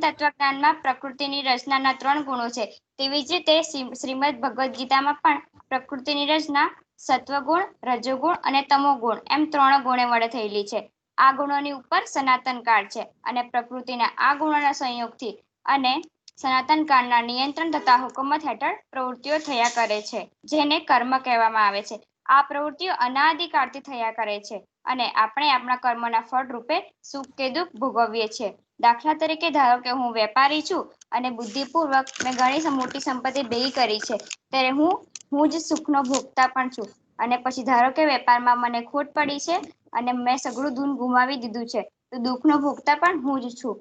તત્વજ્ઞાનમાં પ્રકૃતિની રચનાના 3 ગુણો છે, તેવી જ રીતે શ્રીમદ ભગવદ્ ગીતામાં પણ પ્રકૃતિની રચના સત્વગુણ, રજોગુણ અને તમોગુણ એમ 3 ગુણે વડે થયેલી છે. આ ગુણોની ઉપર સનાતન કાળ છે, અને પ્રકૃતિના આ ગુણોના સંયોગથી અને સનાતન કાળના નિયંત્રણ તથા હુકુમત હેઠળ પ્રવૃત્તિઓ થયા કરે છે, જેને કર્મ કહેવામાં આવે છે. આ પ્રવૃત્તિઓ અનાદિકાળથી થયા કરે છે, અને આપણે આપણા કર્મના ફળ રૂપે સુખ કે દુઃખ ભોગવીએ છીએ. દાખલા તરીકે ધારો કે હું વેપારી છું અને બુદ્ધિપૂર્વક મેં ઘણી મોટી સંપત્તિ ભેગી કરી છે, ત્યારે હું જ સુખનો ભોગતા પણ છું. અને પછી ધારો કે વેપારમાં મને ખોટ પડી છે અને મેં સઘળું ધન ગુમાવી દીધું છે, તો દુઃખનો ભોગતા પણ હું જ છું.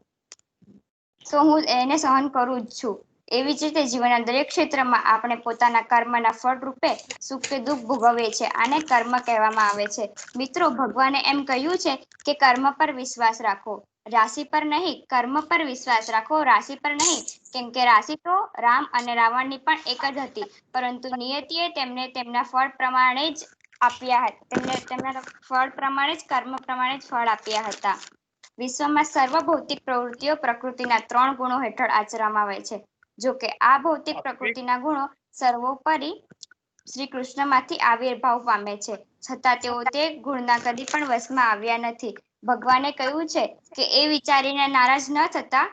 તો હું એને સહન કરું જ છું. એવી જ રીતે જીવનના દરેક ક્ષેત્રમાં આપણે પોતાના કર્મના ફળ રૂપે સુખ કે દુઃખ ભોગવીએ છીએ. આને કર્મ કહેવામાં આવે છે. મિત્રો, ભગવાને એમ કહ્યું છે કે કર્મ પર વિશ્વાસ રાખો, રાશિ પર નહીં. કર્મ પર વિશ્વાસ રાખો, રાશિ પર નહીં. કેમ કે રાશિ તો રામ અને રાવણની પણ એક જ હતી, પરંતુ નિયતિએ તેમને તેમના ફળ પ્રમાણે જ આપ્યા હતા. તેમને તેમના ફળ પ્રમાણે જ કર્મ પ્રમાણે જ ફળ આપ્યા હતા. વિશ્વમાં સર્વ ભૌતિક પ્રવૃત્તિઓ પ્રકૃતિના 3 ગુણો હેઠળ આચરવામાં આવે છે. જો કે આ ભૌતિક પ્રકૃતિના ગુણો સર્વોપરી શ્રી કૃષ્ણમાંથી આવિર્ભાવ પામે છે, છતાં તેઓ તે ગુણના કદી પણ વશમાં આવ્યા નથી. ભગવાને કહ્યું છે કે એ વિચારીને નારાજ ન થતા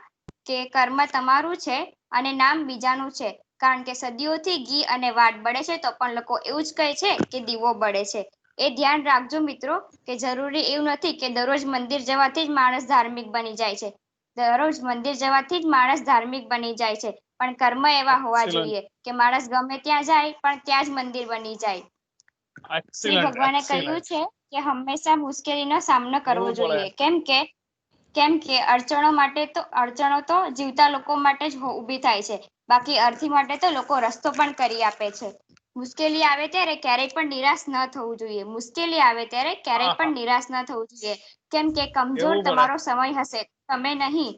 કે કર્મ તમારું છે અને નામ બીજાનું છે, કારણ કે સદીઓથી ઘી અને વાટ બળે છે, તો પણ લોકો એવું જ કહે છે કે દીવો બળે છે. એ ધ્યાન રાખજો મિત્રો, કે જરૂરી એવું નથી કે દરરોજ મંદિર જવાથી જ માણસ ધાર્મિક બની જાય છે. દરરોજ મંદિર જવાથી જ માણસ ધાર્મિક બની જાય છે, પણ કર્મ એવા હોવા જોઈએ કે માણસ ગમે ત્યાં જાય પણ ત્યાં જ મંદિર બની જાય. શ્રી ભગવાને કહ્યું છે કે હંમેશા મુશ્કેલીનો સામનો કરવો જોઈએ, કેમ કે અડચણો તો જીવતા લોકો માટે જ ઊભી થાય છે. બાકી અર્થી માટે તો લોકો રસ્તો પણ કરી આપે છે. મુશ્કેલી આવે ત્યારે ક્યારેય પણ નિરાશ ન થવું જોઈએ. મુશ્કેલી આવે ત્યારે ક્યારેય પણ નિરાશ ન થવું જોઈએ, કેમ કે કમજોર તમારો સમય હશે, તમે નહીં.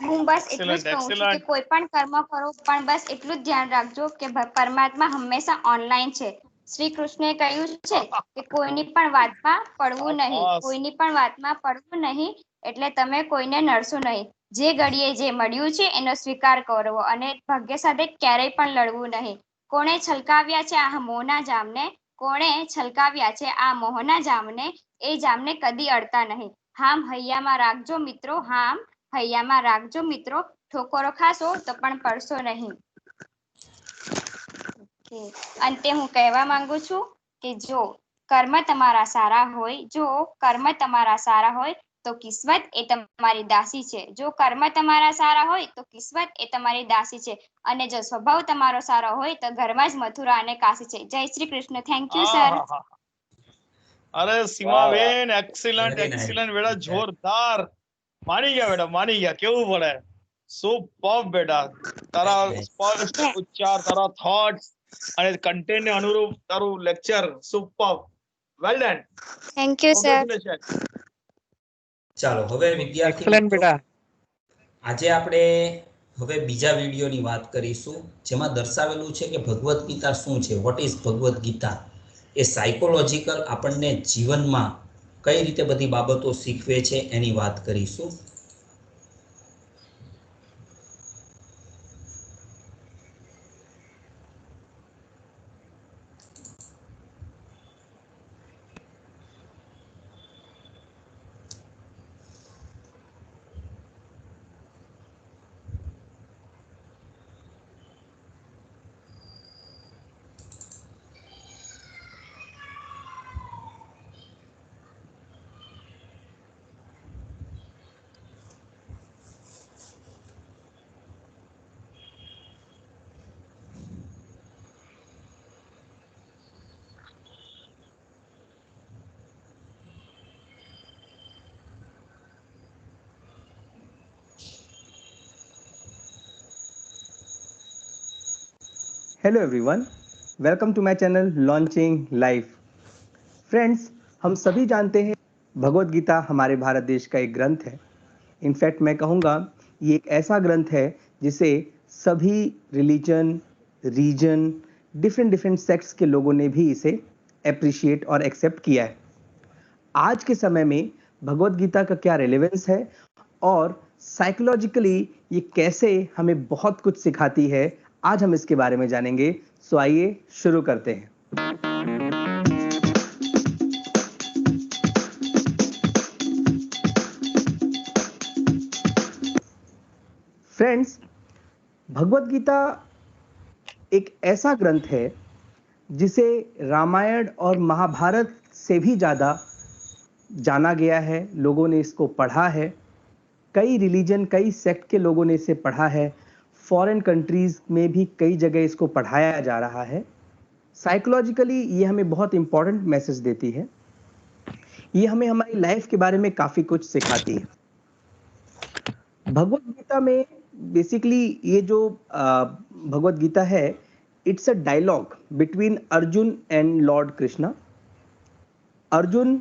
હું બસ એટલું જ કહું છું કે કોઈ પણ કર્મ કરો, પણ બસ એટલું જ ધ્યાન રાખજો કે પરમાત્મા હંમેશા ઓનલાઈન છે. શ્રી કૃષ્ણએ કહ્યું છે કે કોઈની પણ વાતમાં પડવું નહીં, કોઈની પણ વાતમાં પડવું નહીં, એટલે તમે કોઈને નડશો નહીં. જે ઘડીએ જે મળ્યું છે એનો સ્વીકાર કરવો, અને ભાગ્ય સાથે ક્યારેય પણ લડવું નહીં. કોણે છલકાવ્યા છે આ મોહના જામને, કોણે છલકાવ્યા છે આ મોહના જામને, એ જામને કદી અડતા નહીં. હામ હૈયામાં રાખજો મિત્રો, હામ હૈયામાં રાખજો મિત્રો, ઠોકરો ખાશો તો પણ પડશો નહીં. અંતે હું કહેવા માંગુ છું કે જો કર્મ તમારા સારા હોય તો કિસ્મત એ તમારી દાસી છે. જો કર્મ તમારા સારા હોય તો કિસ્મત એ તમારી દાસી છે, અને જો સ્વભાવ તમારો સારો હોય તો ઘરમાં જ મથુરા અને કાશી છે. જય Shri Krishna. Thank you sir. અરે સીમાબેન, એક્સિલન્ટ Very nice. બેટા, જોરદાર. માની ગયા બેટા, માની ગયા. કેવું પડે? સુપર બેટા. તારા સ્પષ્ટ ઉચ્ચાર, તારા થોટ્સ અને કન્ટેન્ટ ને અનુરૂપ તારું lecture super. Well done. Thank you sir. ચાલો, હવે વિદ્યાર્થી એક્સલન્ટ મિત્રો, બેટા. આજે આપણે હવે બીજા વિડીયોની વાત કરીશું, જેમાં દર્શાવેલું છે કે ભગવદ્ ગીતા શું છે, વોટ ઇઝ ભગવદ્ ગીતા. એ સાયકોલોજીકલ આપણને જીવનમાં કઈ રીતે બધી બાબતો શીખવે છે એની વાત કરીશું. Hello everyone, welcome to my channel Launching Life. Friends, हम सभी जानते हैं भगवत गीता हमारे भारत देश का एक ग्रंथ है। इनफैक्ट मैं कहूँगा ये एक ऐसा ग्रंथ है जिसे सभी religion, reason, different different sects के लोगों ने भी इसे अप्रिशिएट और एक्सेप्ट किया है। आज के समय में भगवत गीता का क्या रेलेवेंस है और साइकोलॉजिकली ये कैसे हमें बहुत कुछ सिखाती है, आज हम इसके बारे में जानेंगे। सो आइए शुरू करते हैं। फ्रेंड्स, भगवत गीता एक ऐसा ग्रंथ है जिसे रामायण और महाभारत से भी ज़्यादा जाना गया है। लोगों ने इसको पढ़ा है, कई रिलीजन, कई सेक्ट के लोगों ने इसे पढ़ा है। फॉरेन कंट्रीज में भी कई जगह इसको पढ़ाया जा रहा है। साइकोलॉजिकली ये हमें बहुत इंपॉर्टेंट मैसेज देती है। ये हमें हमारी लाइफ के बारे में काफ़ी कुछ सिखाती है। भगवत गीता में बेसिकली ये जो भगवत गीता है, it's a dialogue between Arjun and lord Krishna. Arjun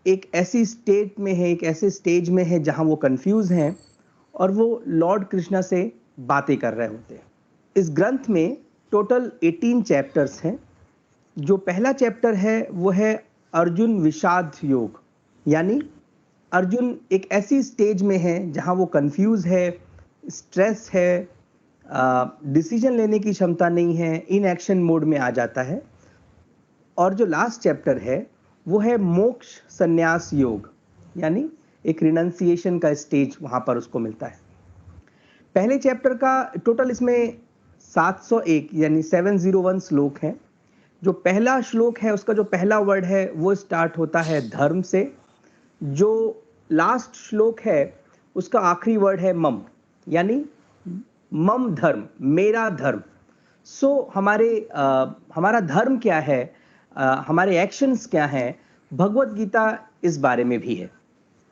एक ऐसी स्टेट में है, एक ऐसे स्टेज में है जहां वो कंफ्यूज हैं और वो लॉर्ड कृष्णा से बातें कर रहे होते हैं। इस ग्रंथ में टोटल 18 चैप्टर्स हैं। जो पहला चैप्टर है वो है अर्जुन विषाद योग, यानी अर्जुन एक ऐसी स्टेज में है जहां वो कंफ्यूज है, स्ट्रेस है, डिसीजन लेने की क्षमता नहीं है, इन एक्शन मोड में आ जाता है। और जो लास्ट चैप्टर है वो है मोक्ष संन्यास योग, यानी एक रिनंसिएशन का स्टेज वहां पर उसको मिलता है। पहले चैप्टर का टोटल इसमें 701 यानी 701 श्लोक हैं। जो पहला श्लोक है उसका जो पहला वर्ड है वो स्टार्ट होता है धर्म से। जो लास्ट श्लोक है उसका आखिरी वर्ड है मम, यानी मम धर्म, मेरा धर्म। सो हमारा धर्म क्या है, हमारे एक्शंस क्या हैं, भगवत गीता इस बारे में भी है।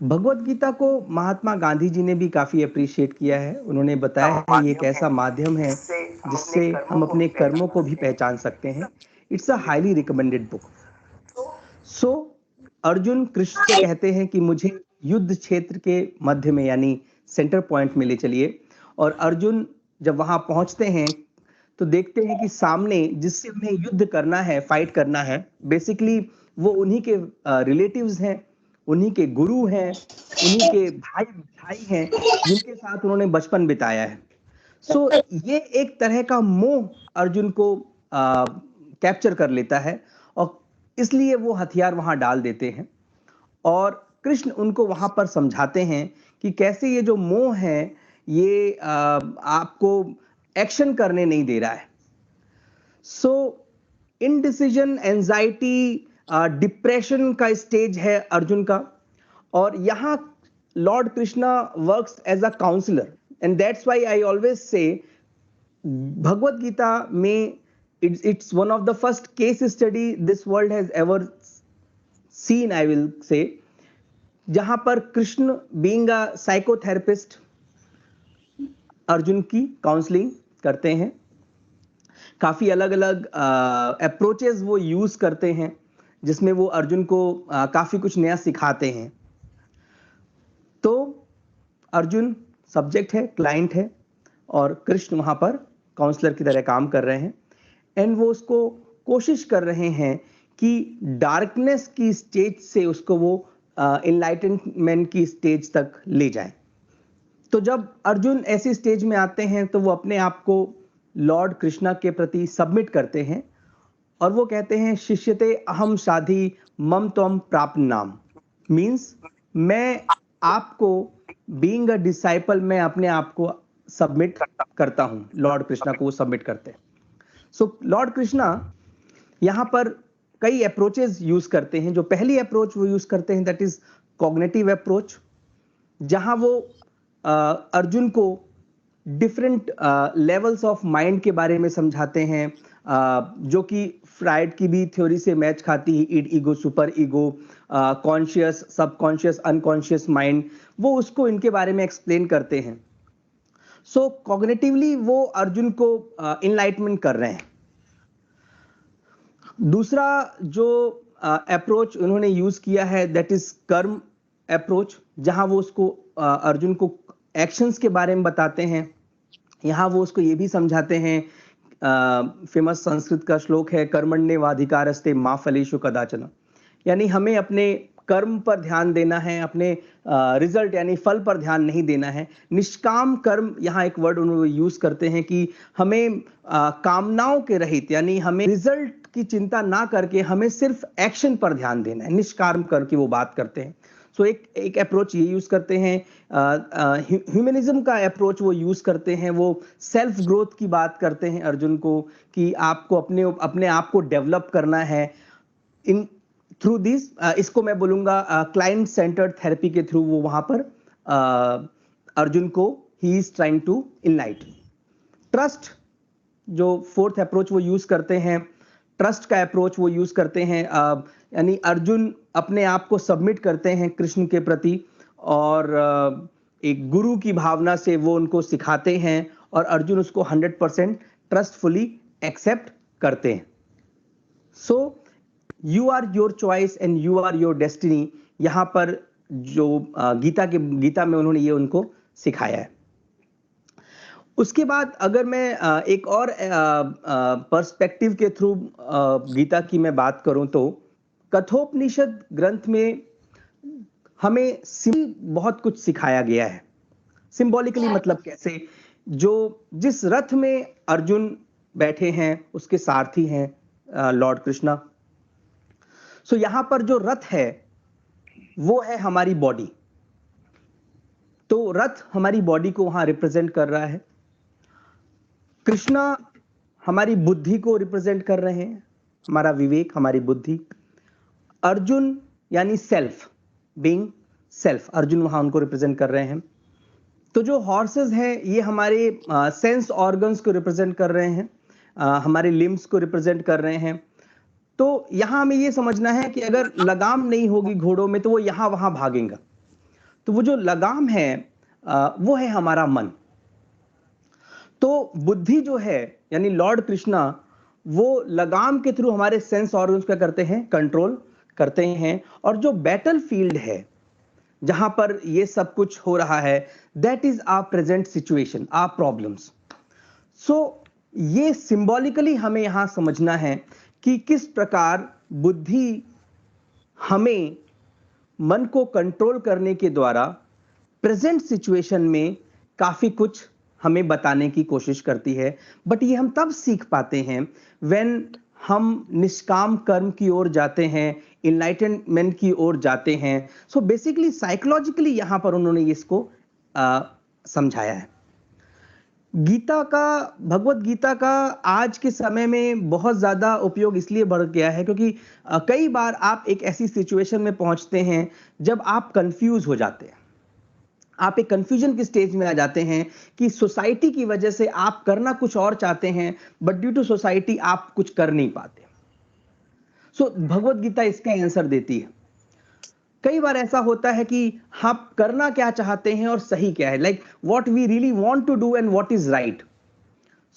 भगवत गीता को महात्मा गांधी जी ने भी काफी अप्रिशिएट किया है। उन्होंने बताया है ये एक ऐसा माध्यम है जिससे हम अपने कर्मों को भी पहचान सकते हैं। It's a highly recommended book. So Arjun Krishna से कहते हैं कि मुझे युद्ध क्षेत्र के मध्य में यानी सेंटर पॉइंट में ले चलिए। और अर्जुन जब वहां पहुंचते हैं तो देखते हैं कि सामने जिससे उन्हें युद्ध करना है, फाइट करना है, बेसिकली वो उन्हीं के रिलेटिव्स हैं, उन्हीं के गुरु हैं, उन्हीं के भाई हैं जिनके साथ उन्होंने बचपन बिताया है। सो ये एक तरह का मोह अर्जुन को कैप्चर कर लेता है और इसलिए वो हथियार वहां डाल देते हैं। और कृष्ण उनको वहां पर समझाते हैं कि कैसे ये जो मोह है ये आपको एक्शन करने नहीं दे रहा है। सो इनडिसीजन, एंजाइटी, डिप्रेशन का स्टेज है अर्जुन का। और यहाँ lord Krishna works as a counsellor, and that's why I always say Bhagavad Gita में it's one of the first case study this world has ever seen, I will say, जहां पर Krishna being a psychotherapist Arjun की counselling करते हैं। काफी अलग अलग अप्रोचेस वो यूज करते हैं जिसमें वो अर्जुन को काफी कुछ नया सिखाते हैं। तो अर्जुन सब्जेक्ट है, क्लाइंट है, और कृष्ण वहां पर काउंसलर की तरह काम कर रहे हैं। एंड वो उसको कोशिश कर रहे हैं कि डार्कनेस की स्टेज से उसको वो इनलाइटनमेंट की स्टेज तक ले जाए। तो जब अर्जुन ऐसी स्टेज में आते हैं तो वो अपने आप को लॉर्ड कृष्णा के प्रति सबमिट करते हैं और वो कहते हैं शिष्यते अहम साधी मम त्वम प्राप्त नाम, मीन्स मैं आपको बीइंग अ डिसाइपल, मैं अपने आप को सबमिट करता हूं। लॉर्ड कृष्णा को वो सबमिट करते हैं। सो लॉर्ड कृष्णा यहां पर कई अप्रोचेस यूज करते हैं। जो पहली अप्रोच वो यूज करते हैं दैट इज कॉग्निटिव अप्रोच, जहां वो अर्जुन को डिफरेंट लेवल्स ऑफ माइंड के बारे में समझाते हैं, जो कि फ्राइड की भी थ्योरी से मैच खाती है। Id, ego, super ego, conscious, subconscious, unconscious mind, वो उसको इनके बारे में एक्सप्लेन करते हैं। सो कॉग्निटिवली वो अर्जुन को इनलाइटमेंट कर रहे हैं। दूसरा जो अप्रोच उन्होंने यूज किया है दैट इज कर्म अप्रोच, जहां वो उसको अर्जुन को एक्शंस के बारे में बताते हैं। यहाँ वो उसको ये भी समझाते हैं, फेमस संस्कृत का श्लोक है कर्मण्येवाधिकारस्ते मा फलेषु कदाचन, यानी हमें अपने कर्म पर ध्यान देना है, अपने रिजल्ट यानी फल पर ध्यान नहीं देना है। निष्काम कर्म, यहाँ एक वर्ड उन्होंने यूज करते हैं कि हमें कामनाओं के रहित, यानी हमें रिजल्ट की चिंता ना करके हमें सिर्फ एक्शन पर ध्यान देना है, निष्काम कर्म की वो बात करते हैं। सो एक अप्रोच ये यूज करते हैं। ह्यूमनिज्म का अप्रोच वो यूज करते हैं, वो सेल्फ ग्रोथ की बात करते हैं अर्जुन को कि आपको अपने आप को डेवलप करना है इन थ्रू दिस, इसको मैं बोलूंगा क्लाइंट सेंटर्ड थेरेपी के थ्रू वो वहां पर अर्जुन को ही is trying to enlight. Trust जो फोर्थ अप्रोच वो यूज करते हैं, ट्रस्ट का अप्रोच वो यूज करते हैं, यानी अर्जुन अपने आप को सबमिट करते हैं कृष्ण के प्रति और एक गुरु की भावना से वो उनको सिखाते हैं और अर्जुन उसको 100% ट्रस्टफुली एक्सेप्ट करते हैं। So you are your choice and you are your destiny, यहां पर जो गीता में उन्होंने ये उनको सिखाया है। उसके बाद अगर मैं एक और पर्सपेक्टिव के थ्रू गीता की मैं बात करूं तो कठोपनिषद ग्रंथ में हमें बहुत कुछ सिखाया गया है। सिंबॉलिकली मतलब कैसे, जिस रथ में अर्जुन बैठे हैं उसके सारथी हैं लॉर्ड कृष्णा। सो यहां पर जो रथ है वो है हमारी बॉडी, तो रथ हमारी बॉडी को वहां रिप्रेजेंट कर रहा है। कृष्णा हमारी बुद्धि को रिप्रेजेंट कर रहे हैं, हमारा विवेक, हमारी बुद्धि। अर्जुन यानी सेल्फ, बीइंग सेल्फ, अर्जुन वहां उनको रिप्रेजेंट कर रहे हैं। तो जो हॉर्सेस हैं ये हमारे सेंस ऑर्गन्स को रिप्रेजेंट कर रहे हैं, हमारे लिम्स को रिप्रेजेंट कर रहे हैं। तो यहां हमें ये समझना है कि अगर लगाम नहीं होगी घोड़ों में तो वो यहां वहां भागेगा। तो वो जो लगाम है वो है हमारा मन। तो बुद्धि जो है यानी लॉर्ड कृष्णा वो लगाम के थ्रू हमारे सेंस ऑर्गन्स क्या करते हैं, कंट्रोल करते हैं। और जो बैटल फील्ड है जहां पर ये सब कुछ हो रहा है, that is our present situation, our problems. So ये सिंबॉलिकली हमें यहां समझना है कि किस प्रकार बुद्धि हमें मन को कंट्रोल करने के द्वारा प्रेजेंट सिचुएशन में काफी कुछ हमें बताने की कोशिश करती है। बट ये हम तब सीख पाते हैं व्हेन हम निष्काम कर्म की ओर जाते हैं, इनलाइटनमेंट की ओर जाते हैं। सो बेसिकली साइकोलॉजिकली यहां पर उन्होंने इसको समझाया है। भगवत गीता का आज के समय में बहुत ज्यादा उपयोग इसलिए बढ़ गया है क्योंकि कई बार आप एक ऐसी सिचुएशन में पहुंचते हैं जब आप कंफ्यूज हो जाते हैं, आप एक कंफ्यूजन की स्टेज में आ जाते हैं कि सोसाइटी की वजह से आप करना कुछ और चाहते हैं बट ड्यू टू सोसाइटी आप कुछ कर नहीं पाते। सो भगवत गीता इसका आंसर देती है। कई बार ऐसा होता है कि हम करना क्या चाहते हैं और सही क्या है, like what we really want to do and what is right.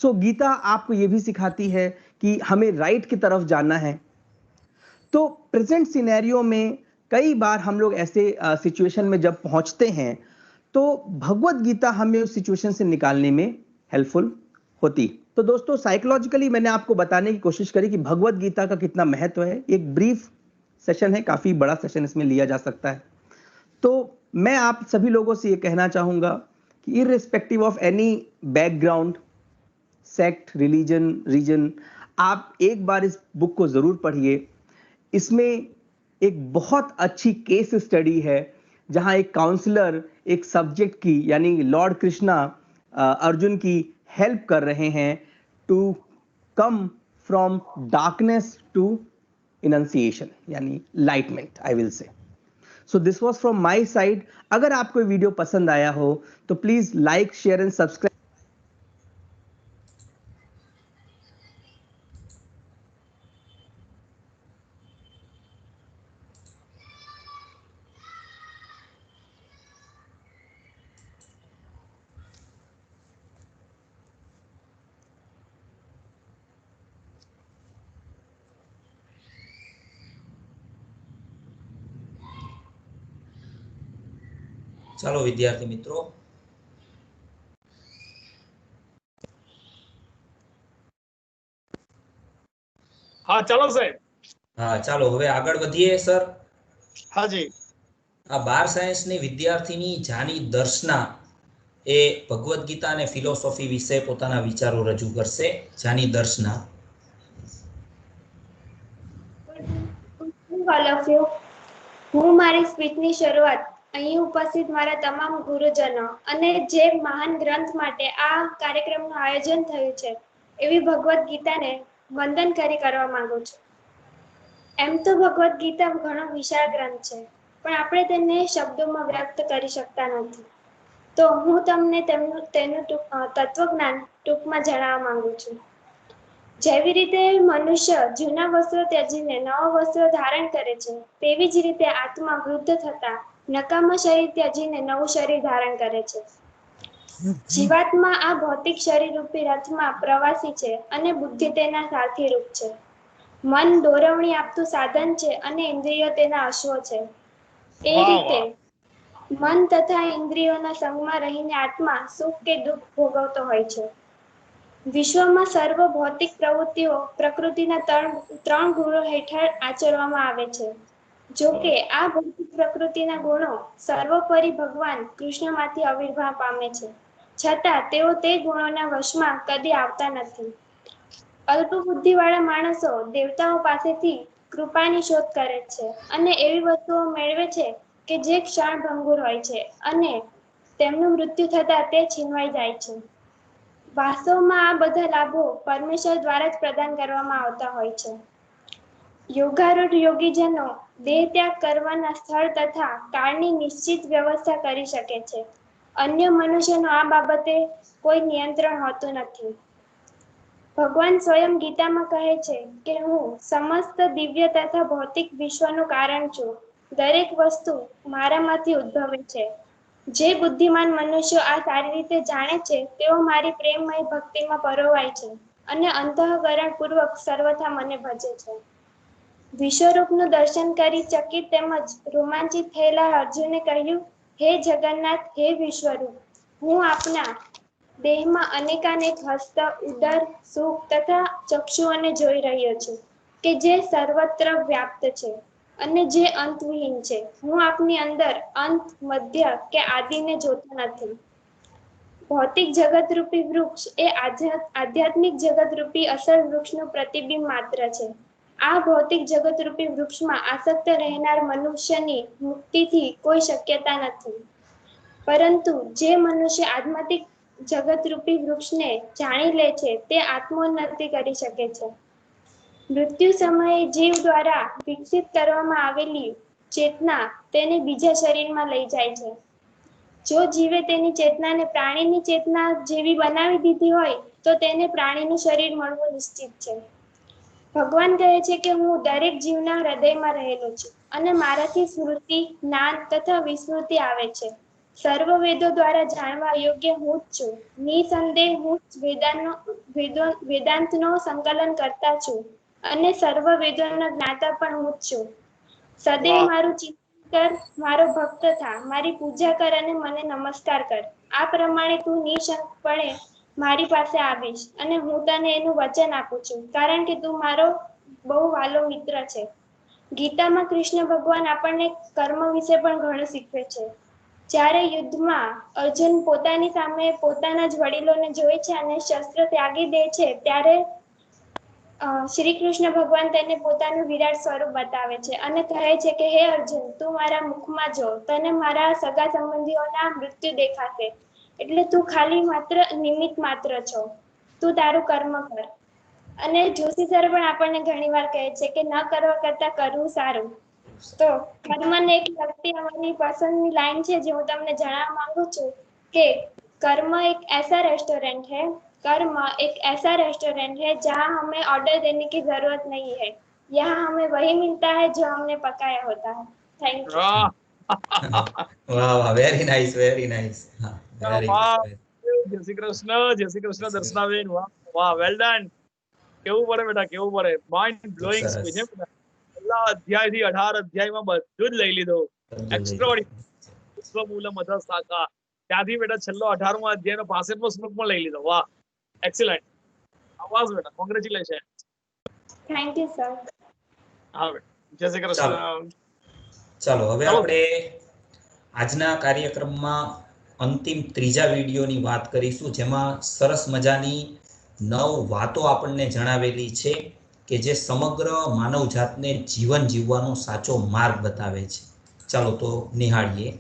So Gita आपको यह भी सिखाती है कि हमें राइट की तरफ जाना है। तो प्रेजेंट सिनेरियो में कई बार हम लोग ऐसे सिचुएशन में जब पहुंचते हैं तो भगवत गीता हमें उस सिचुएशन से निकालने में हेल्पफुल होती। तो दोस्तों साइकोलॉजिकली मैंने आपको बताने की कोशिश करी कि भगवत गीता का कितना महत्व है। एक ब्रीफ सेशन है, काफी बड़ा सेशन इसमें लिया जा सकता है। तो मैं आप सभी लोगों से ये कहना चाहूंगा कि irrespective of any background, sect, religion, reason, आप एक बार इस बुक को जरूर पढ़िए। इसमें एक बहुत अच्छी केस स्टडी है जहां एक काउंसलर एक सब्जेक्ट की यानी लॉर्ड कृष्णा अर्जुन की हेल्प कर रहे हैं to come from darkness to enunciation यानी enlightenment, I will say. So this was from my side. अगर आपको वीडियो पसंद आया हो तो please like, share and subscribe. ચાલો વિદ્યાર્થી મિત્રો, હા ચાલો સાહેબ. હા ચાલો હવે આગળ વધીએ સર. હાજી. આ 12 સાયન્સની વિદ્યાર્થીની જાની દર્શના એ ભગવદ્ ગીતા અને ફિલોસોફી વિશે પોતાના વિચારો રજૂ કરશે. Jani Darshana. All of you. હું મારી સ્પીચની શરૂઆત અહીં ઉપસ્થિત મારા તમામ ગુરુજનો અને જે મહાન ગ્રંથ માટે આ કાર્યક્રમનું આયોજન થયું છે એવી ભગવદ્ ગીતાને વંદન કરી કરવા માંગુ છું. એમ તો ભગવદ્ ગીતા ઘણો વિશાળ ગ્રંથ છે, પણ આપણે તેને શબ્દોમાં વ્યક્ત કરી શકતા નથી. તો હું તમને તેનું તત્વજ્ઞાન ટૂંકમાં જણાવવા માંગુ છું. જેવી રીતે મનુષ્ય જૂના વસ્ત્રો ત્યજીને નવા વસ્ત્રો ધારણ કરે છે, તેવી જ રીતે આત્મા વૃદ્ધ થતા નકામા શરીર ત્યજીને નવું શરીર ધારણ કરે છે. જીવાત્મા આ ભૌતિક શરીર રૂપી રથમાં પ્રવાસી છે અને બુદ્ધિ તેના સારથી રૂપ છે. મન દોરવણી આપતું સાધન છે અને ઇન્દ્રિયો તેના અશ્વો છે. એ વાહ, રીતે વાહ. મન તથા ઇન્દ્રિયોના સંગમાં રહીને આત્મા સુખ કે દુઃખ ભોગવતો હોય છે. વિશ્વમાં સર્વ ભૌતિક પ્રવૃત્તિઓ પ્રકૃતિના ત્રણ ગુણો હેઠળ આચરવામાં આવે છે. જો કે આ ભૌતિક પ્રકૃતિના ગુણો સર્વોપરી ભગવાન કૃષ્ણમાંથી આવિર્ભાવ પામે છે, છતાં તેઓ તે ગુણોના વશમાં કદી આવતા નથી. અલ્પ બુદ્ધિવાળા માણસો દેવતાઓ પાસેથી કૃપાની શોધ કરે છે અને એવી વસ્તુઓ મેળવે છે કે જે ક્ષણભંગુર હોય છે અને તેમનું મૃત્યુ થતા તે છીનવાઈ જાય છે. વાસ્તવમાં આ બધા લાભો પરમેશ્વર દ્વારા જ પ્રદાન કરવામાં આવતા હોય છે. યોગારૂઢ યોગીજનો દેહ ત્યાગ કરવાના સ્થળ તથા કાળની નિશ્ચિત વ્યવસ્થા કરી શકે છે. અન્ય મનુષ્યનું આ બાબતે કોઈ નિયંત્રણ હોતું નથી. ભગવાન સ્વયં ગીતામાં કહે છે કે હું સમસ્ત દિવ્ય તથા ભૌતિક વિશ્વનું કારણ છું. દરેક વસ્તુ મારામાંથી ઉદ્ભવે છે. જે બુદ્ધિમાન મનુષ્યો આ સારી રીતે જાણે છે તેઓ મારી પ્રેમમય ભક્તિમાં પરોવાય છે અને અંતઃકરણ પૂર્વક સર્વથા મને ભજે છે. વિશ્વરૂપનું દર્શન કરી ચકિત તેમજ રોમાંચિત થયેલા અર્જુને કહ્યું, હે જગન્નાથ, હે વિશ્વરૂપ, હું આપના દેહમાં અનેકાનેક હસ્ત, ઉદર, સુખ તથા ચક્ષુઓને જોઈ રહ્યો છું કે જે સર્વત્ર વ્યાપ્ત છે અને જે અંતવિહીન છે. હું આપની અંદર અંત, મધ્ય કે આદિને જોતો નથી. ભૌતિક જગતરૂપી વૃક્ષ એ આધ્યાત્મિક જગતરૂપી અસલ વૃક્ષનું પ્રતિબિંબ માત્ર છે. આ ભૌતિક જગતરૂપી વૃક્ષમાં આસક્ત રહેનાર મનુષ્યની મુક્તિથી કોઈ શક્યતા નથી. પરંતુ જે મનુષ્ય આધ્યાત્મિક જગતરૂપી વૃક્ષને જાણી લે છે તે આત્મોન્નતિ કરી શકે છે. મૃત્યુ સમયે જીવ દ્વારા વિકસિત કરવામાં આવેલી ચેતના તેને બીજા શરીરમાં લઈ જાય છે. જો જીવે તેની ચેતનાને પ્રાણીની ચેતના જેવી બનાવી દીધી હોય તો તેને પ્રાણીનું શરીર મળવું નિશ્ચિત છે. ભગવાન કહે છે કે હું દરેક જીવના હૃદયમાં રહેલો છું અને મારાથી સ્મૃતિ, જ્ઞાન તથા વિસ્મૃતિ આવે છે. સર્વ વેદો દ્વારા જાણવા યોગ્ય હું જ છું. નિસંદેહ હું વેદાંતનો સંકલન કરતા છું અને સર્વ વેદોના જ્ઞાતા પણ હું જ છું. સદૈવ મારું ચિંતન કર, મારો ભક્ત થા, મારી પૂજા કર અને મને નમસ્કાર કર. આ પ્રમાણે તું નિઃશંકપણે મારી પાસે આવીશ અને હું તને એનું વચન આપું છું, કારણ કે તું મારો બહુ વાલો મિત્ર છે. ગીતામાં કૃષ્ણ ભગવાન આપણને કર્મ વિશે પણ ઘણું શીખવે છે. જ્યારે યુદ્ધમાં અર્જુન પોતાની સામે પોતાના જ વડીલોને જોઈ છે અને શસ્ત્ર ત્યાગી દે છે ત્યારે શ્રી કૃષ્ણ ભગવાન તેને પોતાનું વિરાટ સ્વરૂપ બતાવે છે અને કહે છે કે હે અર્જુન, તું મારા મુખમાં જો, તને મારા સગા સંબંધીઓના મૃત્યુ દેખાશે, એટલે તું ખાલી માત્ર નિમિત્ત માત્ર છો. તું તારું કર્મ કર. અને જોશી સર પણ આપણને ઘણી વાર કહે છે કે ન કરવા કરતા કરવું સારું. તો કર્મને એક લગતી અમારી પસંદની લાઈન છે જે હું તમને જણાવવા માંગુ છું કે कर्म एक ऐसा रेस्टोरेंट है, कर्म एक ऐसा रेस्टोरेंट है जहाँ हमें ऑर्डर देने की जरूरत नहीं है. यहाँ हमें वही मिलता है जो हमने पकाया होता है. Thank you. વાહ વાહ, વેરી નાઇસ, વેરી નાઇસ. હા, વેરી ગુડ. જય શ્રી કૃષ્ણ દર્શનાબેન. વાહ વાહ, વેલ ડન. કેવું પડે બેટા, કેવું પડે. માઇન્ડ બ્લોઈંગ સરસ. સ્પીચ. પહેલા અધ્યાયથી 18 અધ્યાયમાં બધું જ લઈ લીધું. એક્સ્ટ્રાઓર્ડિનરી. સ્વમૂલમ અધઃ શાખા. ત્યાંથી બેટા છેલ્લો 18મો અધ્યાયનો 65મો શ્લોક પણ લઈ લીધો. વાહ, એક્સેલન્ટ. આવાજ બેટા, કોંગ્રેચ્યુલેશન. Thank you sir. હા બેટા, જય શ્રી કૃષ્ણ. ચાલો હવે ચાલો. આપણે આજના કાર્યક્રમમાં અંતિમ ત્રીજા વિડીયોની વાત કરીશું, જેમાં સરસ મજાની 9 વાતો આપણને જણાવેલી છે કે જે સમગ્ર માનવ જાતને જીવન જીવવાનો સાચો માર્ગ બતાવે છે. ચાલો તો નિહાળીએ.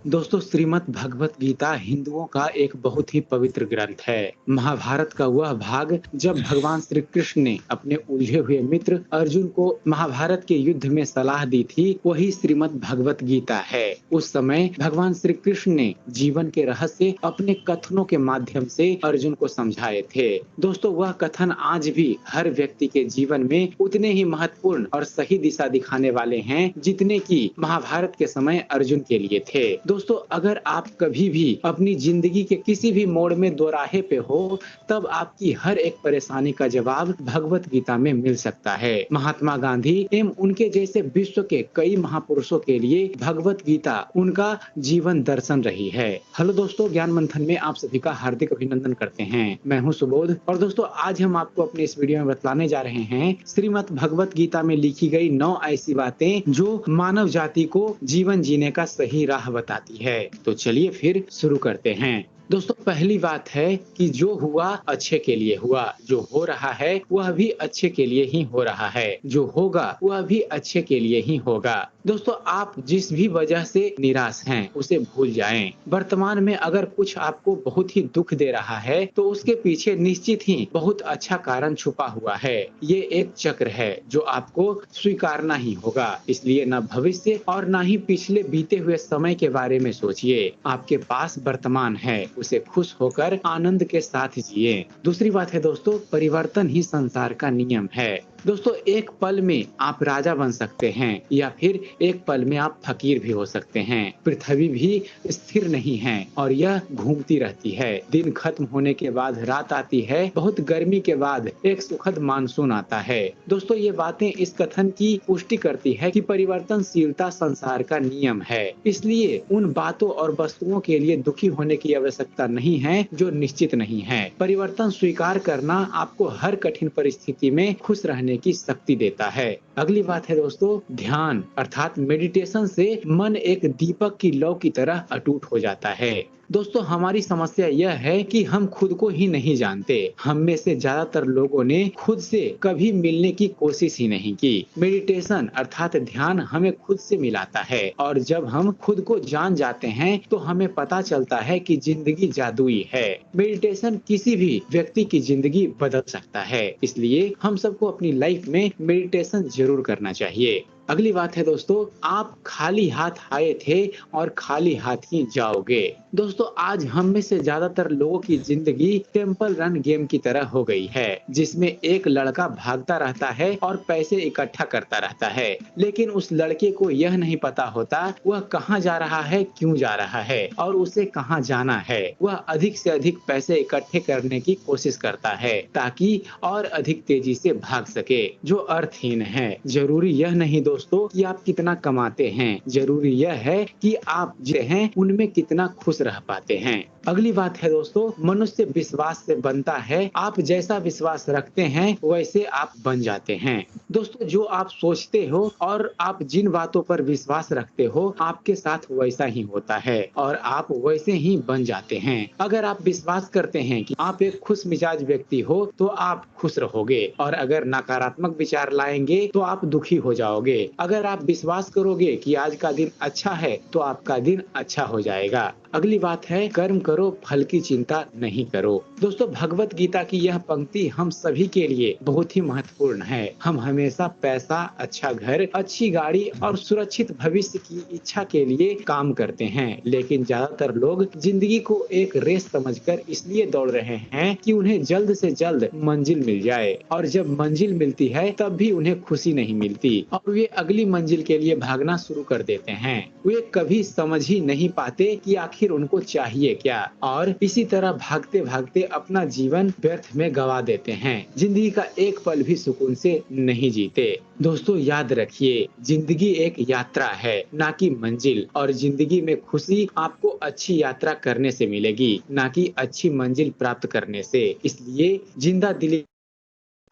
दोस्तों, श्रीमद् भगवत गीता हिंदुओं का एक बहुत ही पवित्र ग्रंथ है। महाभारत का वह भाग जब भगवान श्री कृष्ण ने अपने उलझे हुए मित्र अर्जुन को महाभारत के युद्ध में सलाह दी थी, वही श्रीमद् भगवत गीता है। उस समय भगवान श्री कृष्ण ने जीवन के रहस्य अपने कथनों के माध्यम से अर्जुन को समझाए थे। दोस्तों, वह कथन आज भी हर व्यक्ति के जीवन में उतने ही महत्वपूर्ण और सही दिशा दिखाने वाले हैं जितने कि महाभारत के समय अर्जुन के लिए थे। दोस्तों, अगर आप कभी भी अपनी जिंदगी के किसी भी मोड़ में दोराहे पे हो, तब आपकी हर एक परेशानी का जवाब भगवत गीता में मिल सकता है। महात्मा गांधी एवं उनके जैसे विश्व के कई महापुरुषों के लिए भगवत गीता उनका जीवन दर्शन रही है। हेलो दोस्तों, ज्ञान मंथन में आप सभी का हार्दिक अभिनंदन करते हैं। मैं हूं सुबोध और दोस्तों, आज हम आपको अपने इस वीडियो में बतलाने जा रहे हैं श्रीमद् भगवत गीता में लिखी गई 9 ऐसी बातें जो मानव जाति को जीवन जीने का सही राह बताती है। तो चलिए फिर शुरू करते हैं। दोस्तों, पहली बात है कि जो हुआ अच्छे के लिए हुआ, जो हो रहा है वह भी अच्छे के लिए ही हो रहा है, जो होगा वह भी अच्छे के लिए ही होगा। दोस्तों, आप जिस भी वजह से निराश हैं उसे भूल जाएं। वर्तमान में अगर कुछ आपको बहुत ही दुख दे रहा है तो उसके पीछे निश्चित ही बहुत अच्छा कारण छुपा हुआ है। ये एक चक्र है जो आपको स्वीकारना ही होगा। इसलिए न भविष्य और न ही पिछले बीते हुए समय के बारे में सोचिए। आपके पास वर्तमान है, उसे खुश होकर आनंद के साथ जिए। दूसरी बात है दोस्तों, परिवर्तन ही संसार का नियम है। दोस्तों, एक पल में आप राजा बन सकते हैं या फिर एक पल में आप फकीर भी हो सकते हैं। पृथ्वी भी स्थिर नहीं है और यह घूमती रहती है। दिन खत्म होने के बाद रात आती है, बहुत गर्मी के बाद एक सुखद मानसून आता है। दोस्तों, ये बातें इस कथन की पुष्टि करती है कि परिवर्तनशीलता संसार का नियम है। इसलिए उन बातों और वस्तुओं के लिए दुखी होने की आवश्यकता नहीं है जो निश्चित नहीं है। परिवर्तन स्वीकार करना आपको हर कठिन परिस्थिति में खुश रहने की शक्ति देता है। अगली बात है दोस्तों, ध्यान अर्थात मेडिटेशन से मन एक दीपक की लौ की तरह अटूट हो जाता है। दोस्तों, हमारी समस्या यह है कि हम खुद को ही नहीं जानते। हम में से ज्यादातर लोगों ने खुद से कभी मिलने की कोशिश ही नहीं की। मेडिटेशन अर्थात ध्यान हमें खुद से मिलाता है और जब हम खुद को जान जाते हैं तो हमें पता चलता है कि जिंदगी जादुई है। मेडिटेशन किसी भी व्यक्ति की जिंदगी बदल सकता है। इसलिए हम सबको अपनी लाइफ में मेडिटेशन जरूर करना चाहिए। अगली बात है दोस्तों, आप खाली हाथ आए थे और खाली हाथ ही जाओगे। दोस्तों, आज हम में से ज्यादातर लोगों की जिंदगी टेम्पल रन गेम की तरह हो गई है, जिसमें एक लड़का भागता रहता है और पैसे इकट्ठा करता रहता है, लेकिन उस लड़के को यह नहीं पता होता वह कहाँ जा रहा है, क्यों जा रहा है और उसे कहाँ जाना है। वह अधिक से अधिक पैसे इकट्ठे करने की कोशिश करता है ताकि और अधिक तेजी से भाग सके, जो अर्थहीन है। जरूरी यह नहीं दोस्तों कि आप कितना कमाते हैं, जरूरी यह है कि आप जो हैं उनमें कितना खुश रह पाते हैं। अगली बात है दोस्तों, मनुष्य विश्वास से बनता है। आप जैसा विश्वास रखते हैं वैसे आप बन जाते हैं। दोस्तों, जो आप सोचते हो और आप जिन बातों पर विश्वास रखते हो आपके साथ वैसा ही होता है और आप वैसे ही बन जाते हैं। अगर आप विश्वास करते हैं कि आप एक खुश मिजाज व्यक्ति हो तो आप खुश रहोगे और अगर नकारात्मक विचार लाएंगे तो आप दुखी हो जाओगे। चाहिए। अगर आप विश्वास करोगे कि आज का दिन अच्छा है तो आपका दिन अच्छा हो जाएगा। अगली बात है, कर्म करो, फल की चिंता नहीं करो। दोस्तों, भगवत गीता की यह पंक्ति हम सभी के लिए बहुत ही महत्वपूर्ण है। हम हमेशा पैसा, अच्छा घर, अच्छी गाड़ी और सुरक्षित भविष्य की इच्छा के लिए काम करते हैं, लेकिन ज्यादातर लोग जिंदगी को एक रेस समझकर इसलिए दौड़ रहे हैं कि उन्हें जल्द से जल्द मंजिल मिल जाए, और जब मंजिल मिलती है तब भी उन्हें खुशी नहीं मिलती और वे अगली मंजिल के लिए भागना शुरू कर देते हैं। वे कभी समझ ही नहीं पाते कि आखिर उनको चाहिए क्या, और इसी तरह भागते भागते अपना जीवन व्यर्थ में गवा देते हैं। जिंदगी का एक पल भी सुकून से नहीं जीते। दोस्तों, याद रखिए, जिंदगी एक यात्रा है, ना कि मंजिल, और जिंदगी में खुशी आपको अच्छी यात्रा करने से मिलेगी, ना कि अच्छी मंजिल प्राप्त करने से। इसलिए जिंदा दिली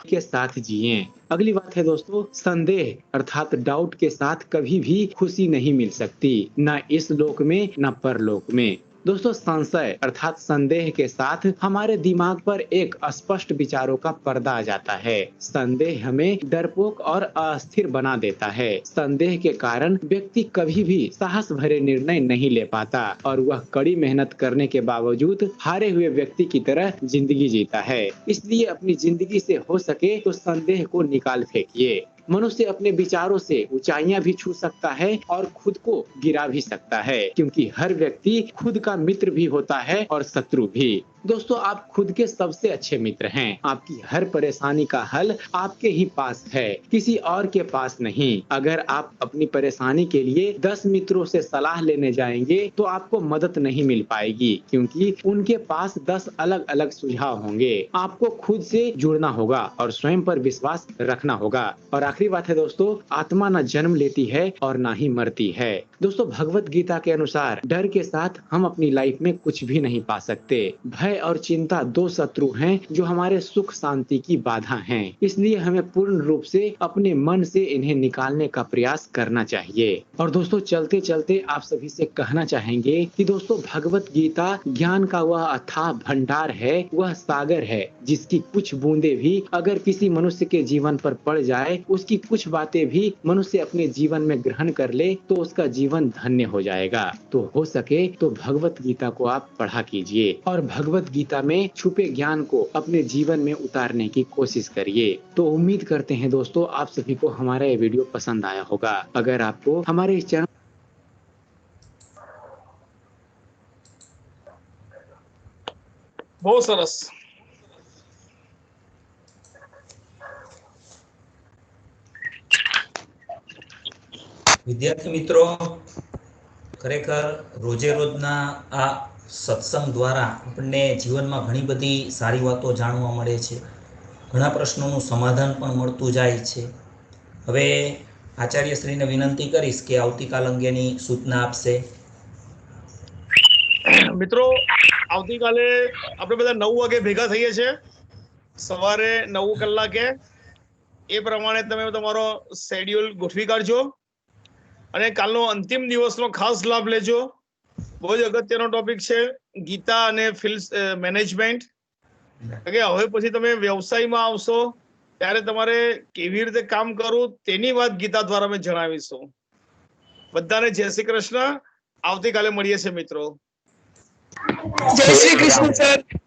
के साथ जिएं। अगली बात है दोस्तों, संदेह अर्थात डाउट के साथ कभी भी खुशी नहीं मिल सकती, ना इस लोक में ना परलोक में। दोस्तों, संशय अर्थात संदेह के साथ हमारे दिमाग पर एक अस्पष्ट विचारों का पर्दा आ जाता है। संदेह हमें डरपोक और अस्थिर बना देता है। संदेह के कारण व्यक्ति कभी भी साहस भरे निर्णय नहीं ले पाता और वह कड़ी मेहनत करने के बावजूद हारे हुए व्यक्ति की तरह जिंदगी जीता है। इसलिए अपनी जिंदगी से हो सके तो संदेह को निकाल फेंकिए। मनुष्य अपने विचारों से ऊंचाइयां भी छू सकता है और खुद को गिरा भी सकता है, क्योंकि हर व्यक्ति खुद का मित्र भी होता है और शत्रु भी। दोस्तों, आप खुद के सबसे अच्छे मित्र हैं। आपकी हर परेशानी का हल आपके ही पास है, किसी और के पास नहीं। अगर आप अपनी परेशानी के लिए 10 मित्रों से सलाह लेने जाएंगे तो आपको मदद नहीं मिल पाएगी, क्योंकि उनके पास 10 अलग अलग सुझाव होंगे। आपको खुद से जुड़ना होगा और स्वयं पर विश्वास रखना होगा। और आखिरी बात है दोस्तों, आत्मा न जन्म लेती है और ना ही मरती है। दोस्तों, भगवत गीता के अनुसार डर के साथ हम अपनी लाइफ में कुछ भी नहीं पा सकते। भय और चिंता 2 शत्रु हैं जो हमारे सुख शांति की बाधा हैं। इसलिए हमें पूर्ण रूप से अपने मन से इन्हें निकालने का प्रयास करना चाहिए। और दोस्तों, चलते चलते आप सभी से कहना चाहेंगे कि दोस्तों, भगवत गीता ज्ञान का वह अथाह भंडार है, वह सागर है जिसकी कुछ बूंदे भी अगर किसी मनुष्य के जीवन पर पड़ जाए, उसकी कुछ बातें भी मनुष्य अपने जीवन में ग्रहण कर ले तो उसका जीवन धन्य हो जाएगा। तो हो सके तो भगवत गीता को आप पढ़ा कीजिए और भगवत गीता में छुपे ज्ञान को अपने जीवन में उतारने की कोशिश करिए। तो उम्मीद करते हैं दोस्तों, आप सभी को हमारा ये वीडियो पसंद आया होगा। अगर आपको हमारे इस चैनल बहुत सरस। વિદ્યાર્થી મિત્રો, ખરેખર રોજે રોજના આ સત્સંગ દ્વારા આપણને જીવનમાં ઘણી બધી સારી વાતો જાણવા મળે છે, ઘણા પ્રશ્નોનું સમાધાન પણ મળતું જાય છે। હવે આચાર્યશ્રીને વિનંતી કરીશ કે આવતીકાલ અંગેની સૂચના આપશે। મિત્રો, આવતીકાલે આપણે બધા 9 વાગે ભેગા થઈએ છીએ, સવારે 9 કલાકે। એ પ્રમાણે તમે તમારો શેડ્યુલ ગોઠવી કાઢજો અને કાલનો અંતિમ દિવસનો ખાસ લાભ લેજો। બહુ જ અગત્યનો ટોપિક છે ગીતા અને ફિલ્ડ મેનેજમેન્ટ। કે હવે પછી તમે વ્યવસાયમાં આવશો ત્યારે તમારે કેવી રીતે કામ કરવું તેની વાત ગીતા દ્વારા અમે જણાવીશું। બધાને જય શ્રી કૃષ્ણ। આવતીકાલે મળીએ છીએ મિત્રો। જય શ્રી કૃષ્ણ સર।